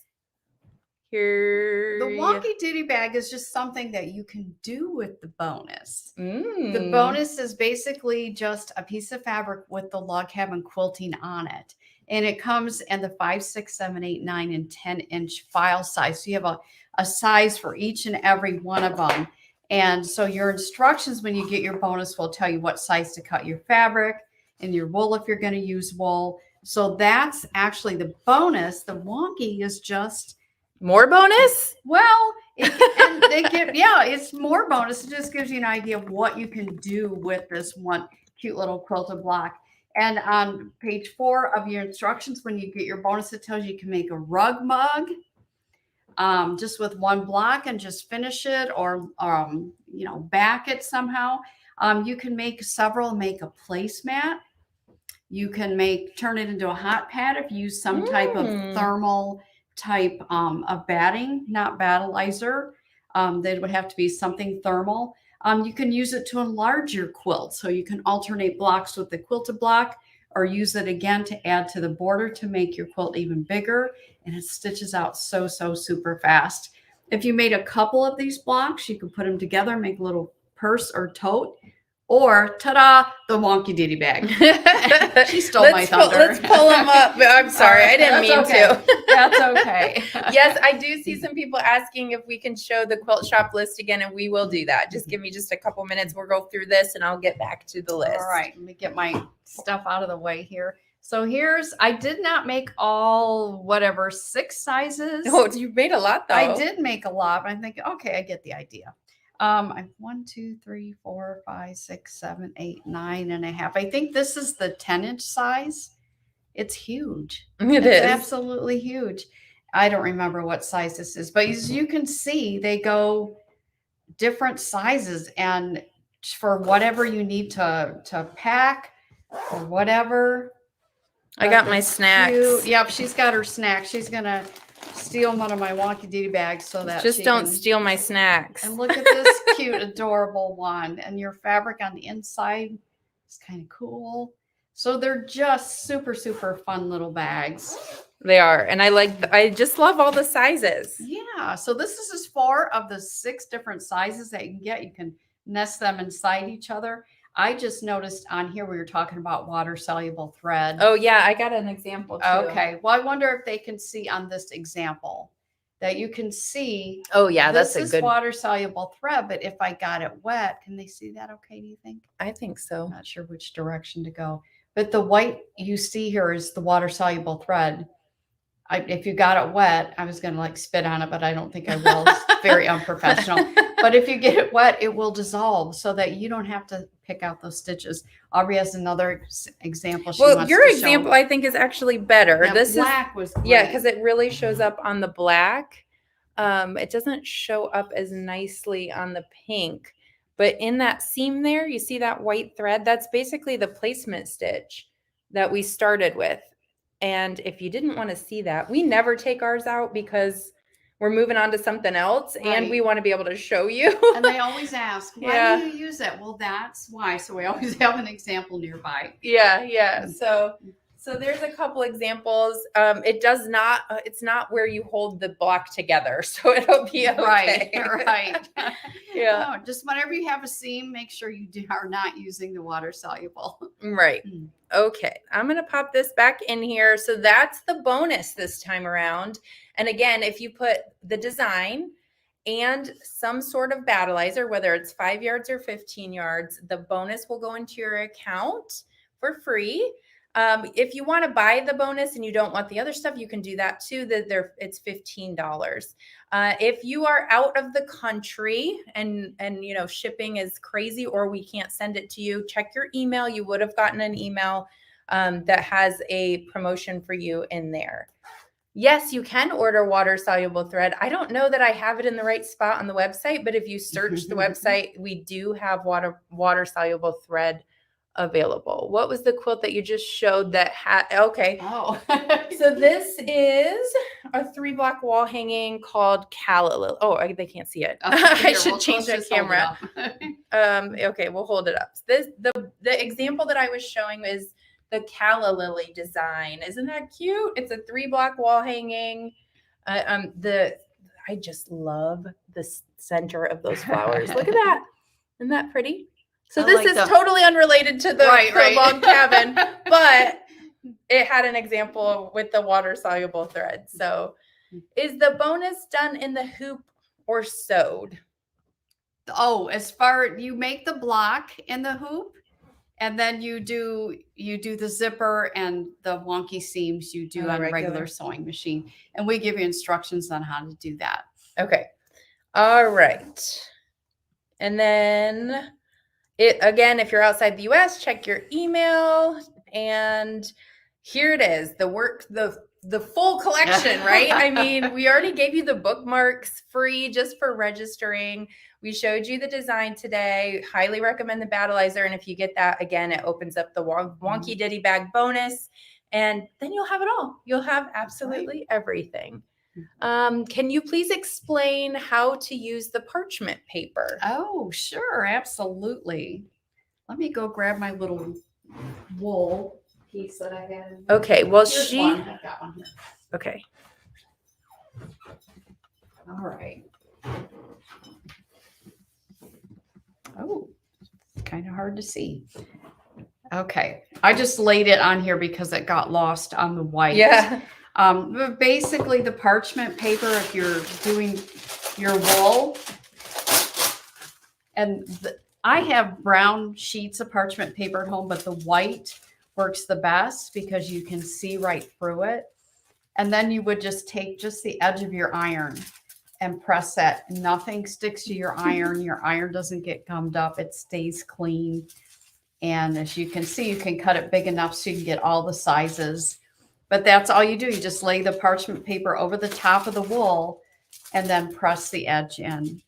Here. The wonky ditty bag is just something that you can do with the bonus. Mm. The bonus is basically just a piece of fabric with the log cabin quilting on it. And it comes in the 5, 6, 7, 8, 9, and 10-inch file size. So you have a size for each and every one of them. And so your instructions when you get your bonus will tell you what size to cut your fabric and your wool if you're going to use wool. So that's actually the bonus. The wonky is just more bonus. Well, it's more bonus. It just gives you an idea of what you can do with this one cute little quilted block. And on page 4 of your instructions, when you get your bonus, it tells you can make a rug mug just with one block and just finish it, or back it somehow. You can make several, make a placemat. You can turn it into a hot pad if you use some type of thermal type of batting, not battleizer. They would have to be something thermal. You can use it to enlarge your quilt. So you can alternate blocks with the quilted block or use it again to add to the border to make your quilt even bigger. And it stitches out so super fast. If you made a couple of these blocks, you can put them together, make a little purse or tote. Or, ta-da, the wonky ditty bag. She stole my thunder. Let's pull them up. I'm sorry. I didn't mean to. That's okay. Yes, I do see some people asking if we can show the quilt shop list again, and we will do that. Just give me just a couple minutes. We'll go through this, and I'll get back to the list. All right. Let me get my stuff out of the way here. So I did not make all, 6 sizes. Oh, you made a lot, though. I did make a lot, but I'm thinking, okay, I get the idea. I'm 1, 2, 3, 4, 5, 6, 7, 8, 9.5. I think this is the 10-inch size. It's huge. It is absolutely huge. I don't remember what size this is, but as you can see, they go different sizes, and for whatever you need to pack or whatever. I got my snacks. Cute. Yep, she's got her snacks. She's gonna steal one of my wonky ditty bags so that just don't steal my snacks. And look at this cute, adorable one. And your fabric on the inside is kind of cool. So they're just super fun little bags. They are. And I just love all the sizes. Yeah. So this is just 4 of the 6 different sizes that you can get. You can nest them inside each other. I just noticed on here we were talking about water soluble thread. Oh yeah, I got an example too. Okay. Well, I wonder if they can see on this example that you can see. Oh yeah, that's a good water soluble thread, but if I got it wet, can they see that okay, do you think? I think so. I'm not sure which direction to go. But the white you see here is the water soluble thread. If you got it wet, I was going to spit on it, but I don't think I will. It's very unprofessional. But if you get it wet, it will dissolve so that you don't have to pick out those stitches. Aubrey has another example. Your example, I think, is actually better. Now, this black was great. Yeah, because it really shows up on the black. It doesn't show up as nicely on the pink. But in that seam there, you see that white thread? That's basically the placement stitch that we started with. And if you didn't want to see that, we never take ours out because we're moving on to something else, and we want to be able to show you. And they always ask, why do you use it? Well, that's why. So we always have an example nearby. Yeah. So there's a couple examples. It does not, it's not where you hold the block together. So it'll be okay. Right. Yeah. Oh, just whenever you have a seam, make sure you are not using the water soluble. Right. Okay. I'm going to pop this back in here. So that's the bonus this time around. And again, if you put the design and some sort of battleizer, whether it's 5 yards or 15 yards, the bonus will go into your account for free. If you want to buy the bonus and you don't want the other stuff, you can do that too. It's $15. If you are out of the country and shipping is crazy, or we can't send it to you, check your email. You would have gotten an email that has a promotion for you in there. Yes, you can order water soluble thread. I don't know that I have it in the right spot on the website, but if you search the website, we do have water soluble thread available. What was the quilt that you just showed that had? Okay. Oh. So this is a 3-block wall hanging called Calla Lily. Oh, they can't see it. I should change the camera. Okay, we'll hold it up. The example that I was showing is the Calla Lily design. Isn't that cute? It's a 3-block wall hanging. I just love the center of those flowers. Look at that. Isn't that pretty? So this is totally unrelated to the log cabin, but it had an example with the water soluble thread. So is the bonus done in the hoop or sewed? Oh, you make the block in the hoop, and then you do the zipper and the wonky seams you do on a regular sewing machine. And we give you instructions on how to do that. Okay. All right. And then again, if you're outside the US, check your email, and here it is, the full collection, right? I mean, we already gave you the bookmarks free just for registering. We showed you the design today. Highly recommend the battleizer, and if you get that, again, it opens up the wonky ditty bag bonus, and then you'll have it all. You'll have absolutely everything. Can you please explain how to use the parchment paper? Oh, sure. Absolutely. Let me go grab my little wool piece that I had. Okay. Well, I've got one here. Okay. All right. Oh, it's kind of hard to see. Okay. I just laid it on here because it got lost on the white. Yeah. But basically the parchment paper, if you're doing your wool, and I have brown sheets of parchment paper at home, but the white works the best because you can see right through it. And then you would just take just the edge of your iron and press that. Nothing sticks to your iron. Your iron doesn't get gummed up. It stays clean. And as you can see, you can cut it big enough so you can get all the sizes. But that's all you do. You just lay the parchment paper over the top of the wool and then press the edge in.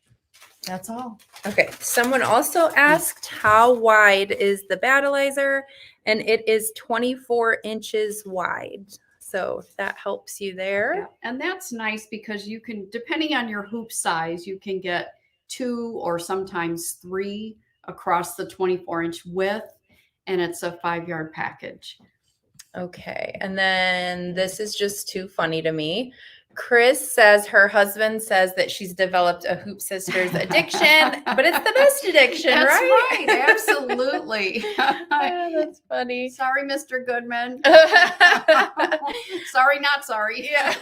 That's all. Okay. Someone also asked, how wide is the battleizer? And it is 24 inches wide. So that helps you there. Yeah. And that's nice because you can, depending on your hoop size, you can get 2 or sometimes 3 across the 24-inch width. And it's a 5-yard package. Okay. And then this is just too funny to me. Chris says her husband says that she's developed a Hoop Sisters addiction, but it's the best addiction, That's right? right. Absolutely. That's funny. Sorry, Mr. Goodman. Sorry, not sorry. Yeah.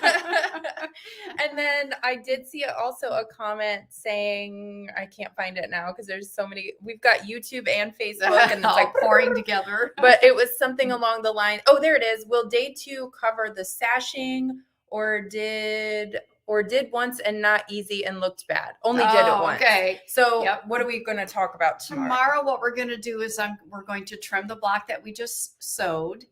And then I did see also a comment saying, I can't find it now because there's so many. We've got YouTube and Facebook, and it's like pouring together. But it was something along the line. Oh, there it is. Will day 2 cover the sashing? Or did once and not easy and looked bad? Only did it once. Okay. So what are we going to talk about tomorrow? Tomorrow, what we're going to do is we're going to trim the block that we just sewed,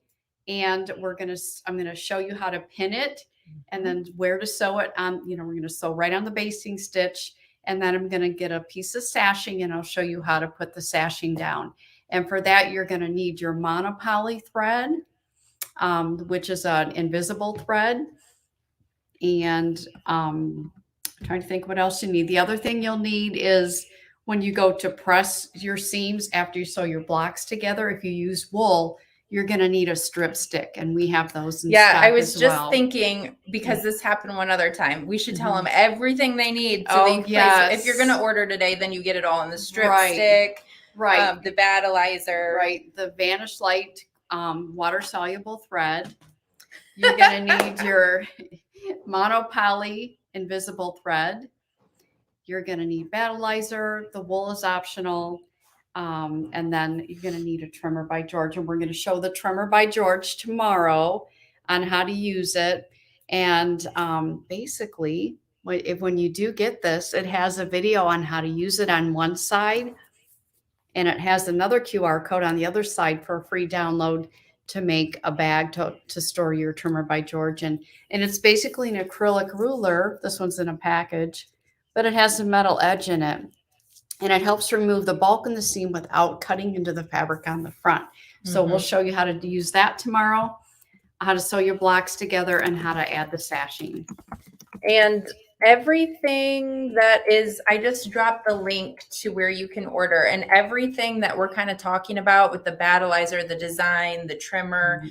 and I'm going to show you how to pin it, and then where to sew it on. We're going to sew right on the basting stitch, and then I'm going to get a piece of sashing, and I'll show you how to put the sashing down. And for that, you're going to need your monopoly thread, which is an invisible thread. And trying to think what else you need. The other thing you'll need is when you go to press your seams after you sew your blocks together, if you use wool, you're going to need a strip stick, and we have those in Yeah, stock I was as just well. thinking, because this happened one other time, we should tell Mhm. them everything they need so Oh, they can place. If you're going to yes. order today, then you get it all in the strip Right. stick, Right. the battleizer. Right. The Vanish Light water soluble thread. You're going to need your monopoly invisible thread. You're going to need battleizer. The wool is optional. And then you're going to need a trimmer by George. And we're going to show the trimmer by George tomorrow on how to use it. And basically, when you do get this, it has a video on how to use it on one side. And it has another QR code on the other side for a free download to make a bag to store your trimmer by George. And it's basically an acrylic ruler. This one's in a package, but it has a metal edge in it. And it helps remove the bulk in the seam without cutting into the fabric on the front. So we'll show you how to use that tomorrow, how to sew your blocks together, and how to add the sashing. And everything that is, I just dropped the link to where you can order, and everything that we're kind of talking about with the battleizer, the design, the trimmer,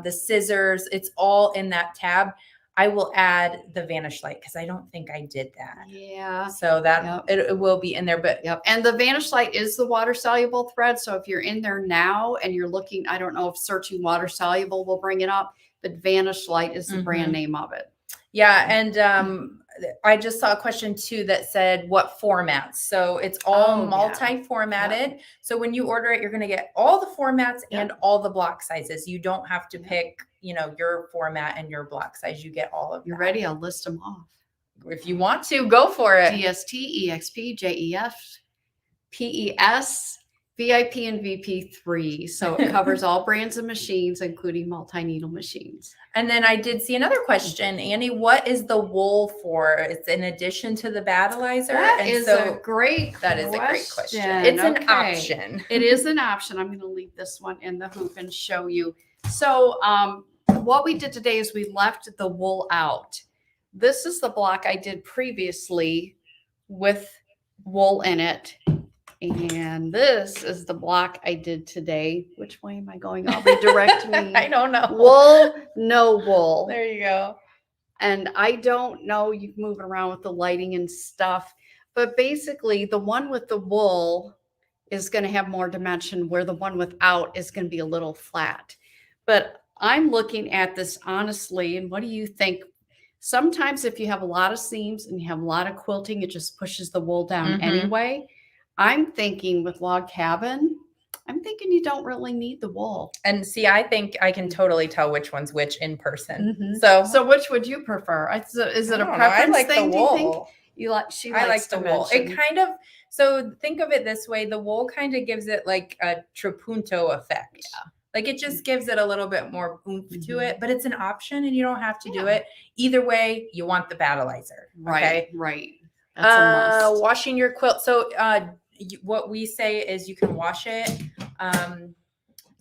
the scissors, it's all in that tab. I will add the Vanish Light because I don't think I did that. Yeah. So that it will be in there, but And the Vanish Light is the water soluble thread. So if you're in there now and you're looking, I don't know if searching water soluble will bring it up, but Vanish Light is the brand name of it. Yeah. And I just saw a question too that said what formats. So it's all multi-formatted. So when you order it, you're going to get all the formats and all the block sizes. You don't have to pick, you know, your format and your block size. You get all of them. You're ready? I'll list them off. If you want to, go for it. DST, EXP, JEF, PES, VIP, and VP3. So it covers all brands of machines, including multi-needle machines. And then I did see another question, Annie. What is the wool for? It's in addition to the battleizer. That is a great question. It's an option. It is an option. I'm going to leave this one in the hoop and show you. So what we did today is we left the wool out. This is the block I did previously with wool in it. And this is the block I did today. Which way am I going? Aubrey, direct me. I don't know. Wool, no wool. There you go. And I don't know, you can move it around with the lighting and stuff. But basically, the one with the wool is going to have more dimension, where the one without is going to be a little flat. But I'm looking at this honestly, and what do you think? Sometimes if you have a lot of seams and you have a lot of quilting, it just pushes the wool down anyway. I'm thinking with log cabin, I'm thinking you don't really need the wool. And see, I think I can totally tell which one's which in person. So which would you prefer? Is it a preference I like thing? The wool. You like? She I likes like the wool. It kind of, so think of it this way: the wool kind of gives it like a trapunto effect. Yeah. Like it just gives it a little bit more oomph to it, but it's an option and you don't have to do it. Either way, you want the battleizer. Okay? Right. That's a must. Washing your quilt. So what we say is you can wash it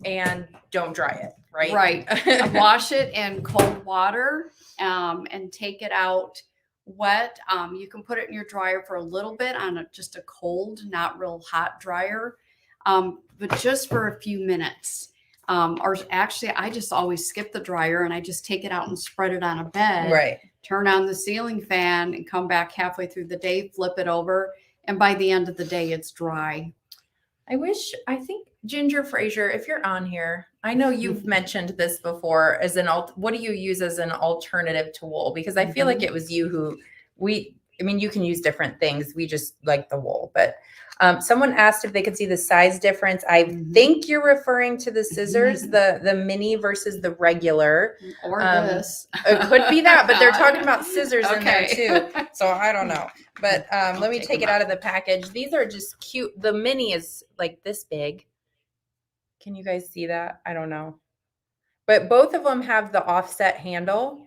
and don't dry it, right? Right. Wash it in cold water and take it out wet. You can put it in your dryer for a little bit on just a cold, not real hot dryer, but just for a few minutes. Or actually, I just always skip the dryer and I just take it out and spread it on a bed. Right. Turn on the ceiling fan and come back halfway through the day, flip it over. And by the end of the day, it's dry. I think Ginger Fraser, if you're on here, I know you've mentioned this before as what do you use as an alternative to wool? Because I feel like it was you who I mean, you can use different things. We just like the wool, but someone asked if they could see the size difference. I think you're referring to the scissors, the mini versus the regular. Or this. It could be that, but they're talking about scissors in there too. So I don't know. But let me take it out of the package. These are just cute. The mini is like this big. Can you guys see that? I don't know. But both of them have the offset handle.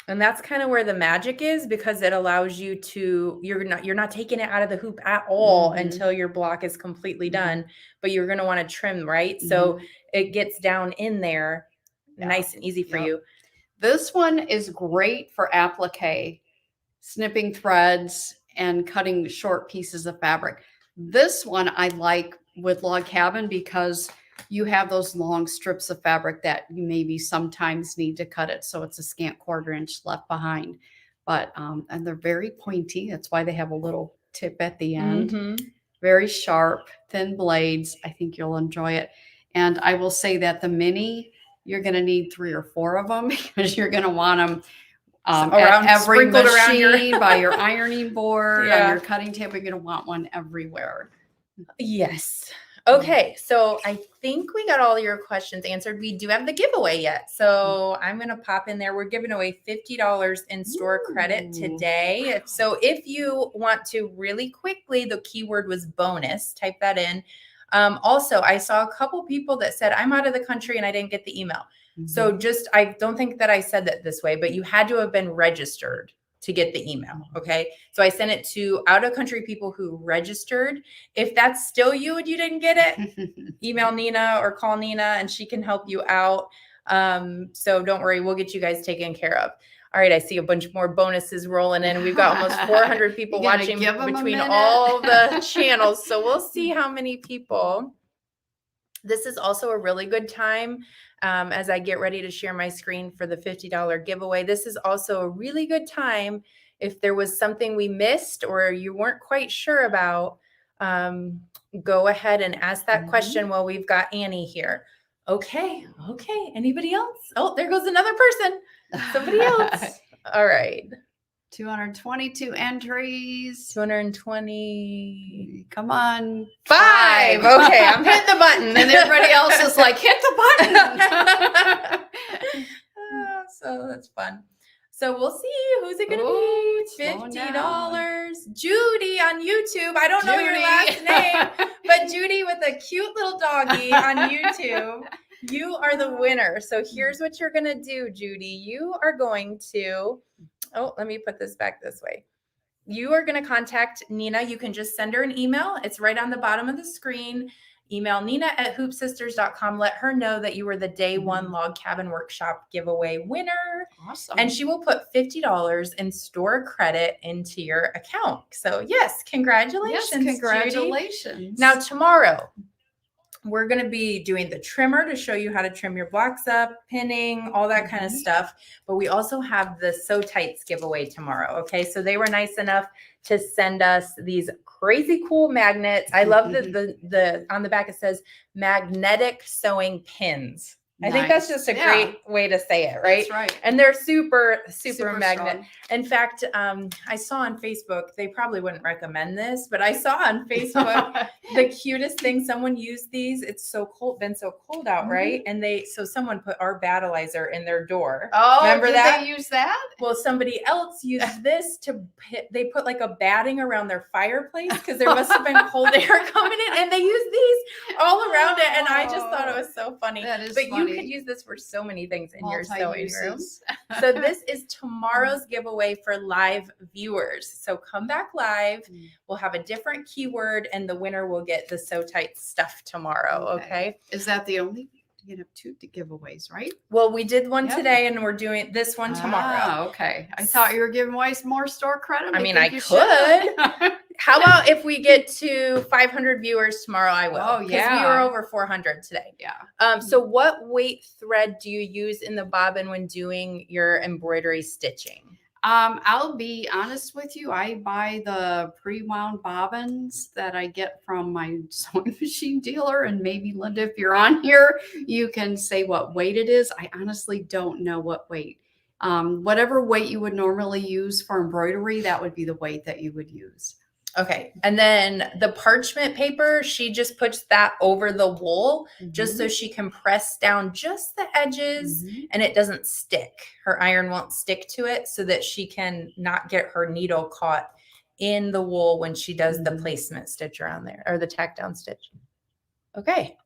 And that's kind of where the magic is, because it allows you to, you're not taking it out of the hoop at all until your block is completely done, but you're going to want to trim, right? So it gets down in there nice and easy for you. This one is great for applique. snipping threads and cutting short pieces of fabric. This one I like with log cabin because you have those long strips of fabric that you maybe sometimes need to cut it so it's a scant 1/4 inch left behind. But and they're very pointy. That's why they have a little tip at the end. Mm-hmm. Very sharp, thin blades. I think you'll enjoy it. And I will say that the mini, you're going to need 3 or 4 of them because you're going to want them around, at every sprinkled around machine, by your ironing board, Yeah. on your cutting table. You're going to want one everywhere. Yes. Okay. So I think we got all your questions answered. We do have the giveaway yet. So I'm going to pop in there. We're giving away $50 in store credit today. So if you want to really quickly, the keyword was bonus, type that in. Also, I saw a couple people that said, I'm out of the country and I didn't get the email. So just, I don't think that I said that this way, but you had to have been registered to get the email. Okay. So I sent it to out of country people who registered. If that's still you and you didn't get it, email Nina or call Nina and she can help you out. So don't worry, we'll get you guys taken care of. All right. I see a bunch more bonuses rolling in. We've got almost 400 people watching between all the channels. So we'll see how many people. This is also a really good time as I get ready to share my screen for the $50 giveaway. This is also a really good time if there was something we missed or you weren't quite sure about, go ahead and ask that question while we've got Annie here. Okay. Okay. Anybody else? Oh, there goes another person. Somebody else. All right. 222 entries. 220. Come on. 5. Okay, I'm hitting the button. And everybody else is like, hit the button. So that's fun. So we'll see. Who's it going to be? $50. Judy on YouTube. I don't know your last name, but Judy with a cute little doggy on YouTube. You are the winner. So here's what you're going to do, Judy. You are going to... Oh, let me put this back this way. You are going to contact Nina. You can just send her an email. It's right on the bottom of the screen. Email Nina@hoopsisters.com. Let her know that you were the day 1 log cabin workshop giveaway winner. Awesome. And she will put $50 in store credit into your account. So yes, congratulations. Yes, congratulations. Judy. Now tomorrow, we're going to be doing the trimmer to show you how to trim your blocks up, pinning, all that kind of stuff. But we also have the Sew Tights giveaway tomorrow. Okay. So they were nice enough to send us these crazy cool magnets. I love the on the back, it says magnetic sewing pins. Nice. I think that's just a great way to say it, right? That's right. And they're super magnet. Strong. In fact, I saw on Facebook, they probably wouldn't recommend this, but I saw on Facebook the cutest thing. Someone used these. It's so cold, been so cold out, right? And so someone put our battleizer in their door. Oh, remember that? They use that? Well, somebody else used this they put like a batting around their fireplace because there must have been cold air coming in, and they used these all around it. And I just thought it was so funny. That is but funny. You could use this for so many things in your sewing room. So this is tomorrow's giveaway for live viewers. So come back live. We'll have a different keyword and the winner will get the Sew Tight stuff tomorrow. Okay. Is that the only? You have 2 giveaways, right? Well, we did one today and we're doing this one tomorrow. Oh, okay. I thought you were giving away some more store credit. I mean, I could. How about if we get to 500 viewers tomorrow? I will. Oh, yeah. Because we were over 400 today. Yeah. So what weight thread do you use in the bobbin when doing your embroidery stitching? I'll be honest with you. I buy the pre-wound bobbins that I get from my sewing machine dealer, and maybe Linda, if you're on here, you can say what weight it is. I honestly don't know what weight. Whatever weight you would normally use for embroidery, that would be the weight that you would use. Okay. And then the parchment paper, she just puts that over the wool just so she can press down just the edges and it doesn't stick. Her iron won't stick to it so that she can not get her needle caught in the wool when she does the placement stitch around there, or the tack down stitch. Okay.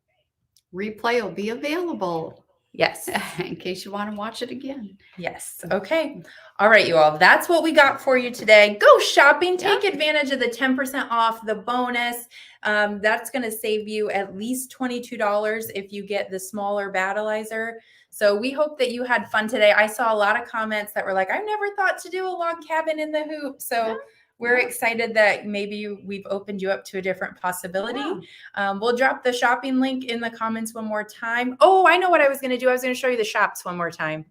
Replay will be available. Yes. In case you want to watch it again. Yes. Okay. All right, you all. That's what we got for you today. Go shopping. Take advantage of the 10% off, the bonus. That's going to save you at least $22 if you get the smaller battleizer. So we hope that you had fun today. I saw a lot of comments that were like, I never thought to do a log cabin in the hoop. So we're excited that maybe we've opened you up to a different possibility. We'll drop the shopping link in the comments one more time. Oh, I know what I was going to do. I was going to show you the shops one more time.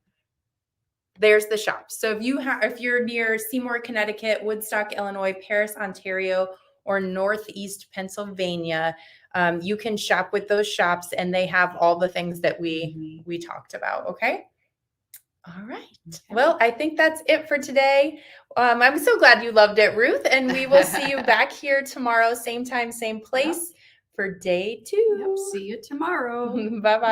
There's the shops. So if you're near Seymour, Connecticut, Woodstock, Illinois, Paris, Ontario, or Northeast Pennsylvania, you can shop with those shops, and they have all the things that we talked about. Okay. All right. Okay. Well, I think that's it for today. I'm so glad you loved it, Ruth, and we will see you back here tomorrow, same time, same place for day 2. See you tomorrow. Bye-bye.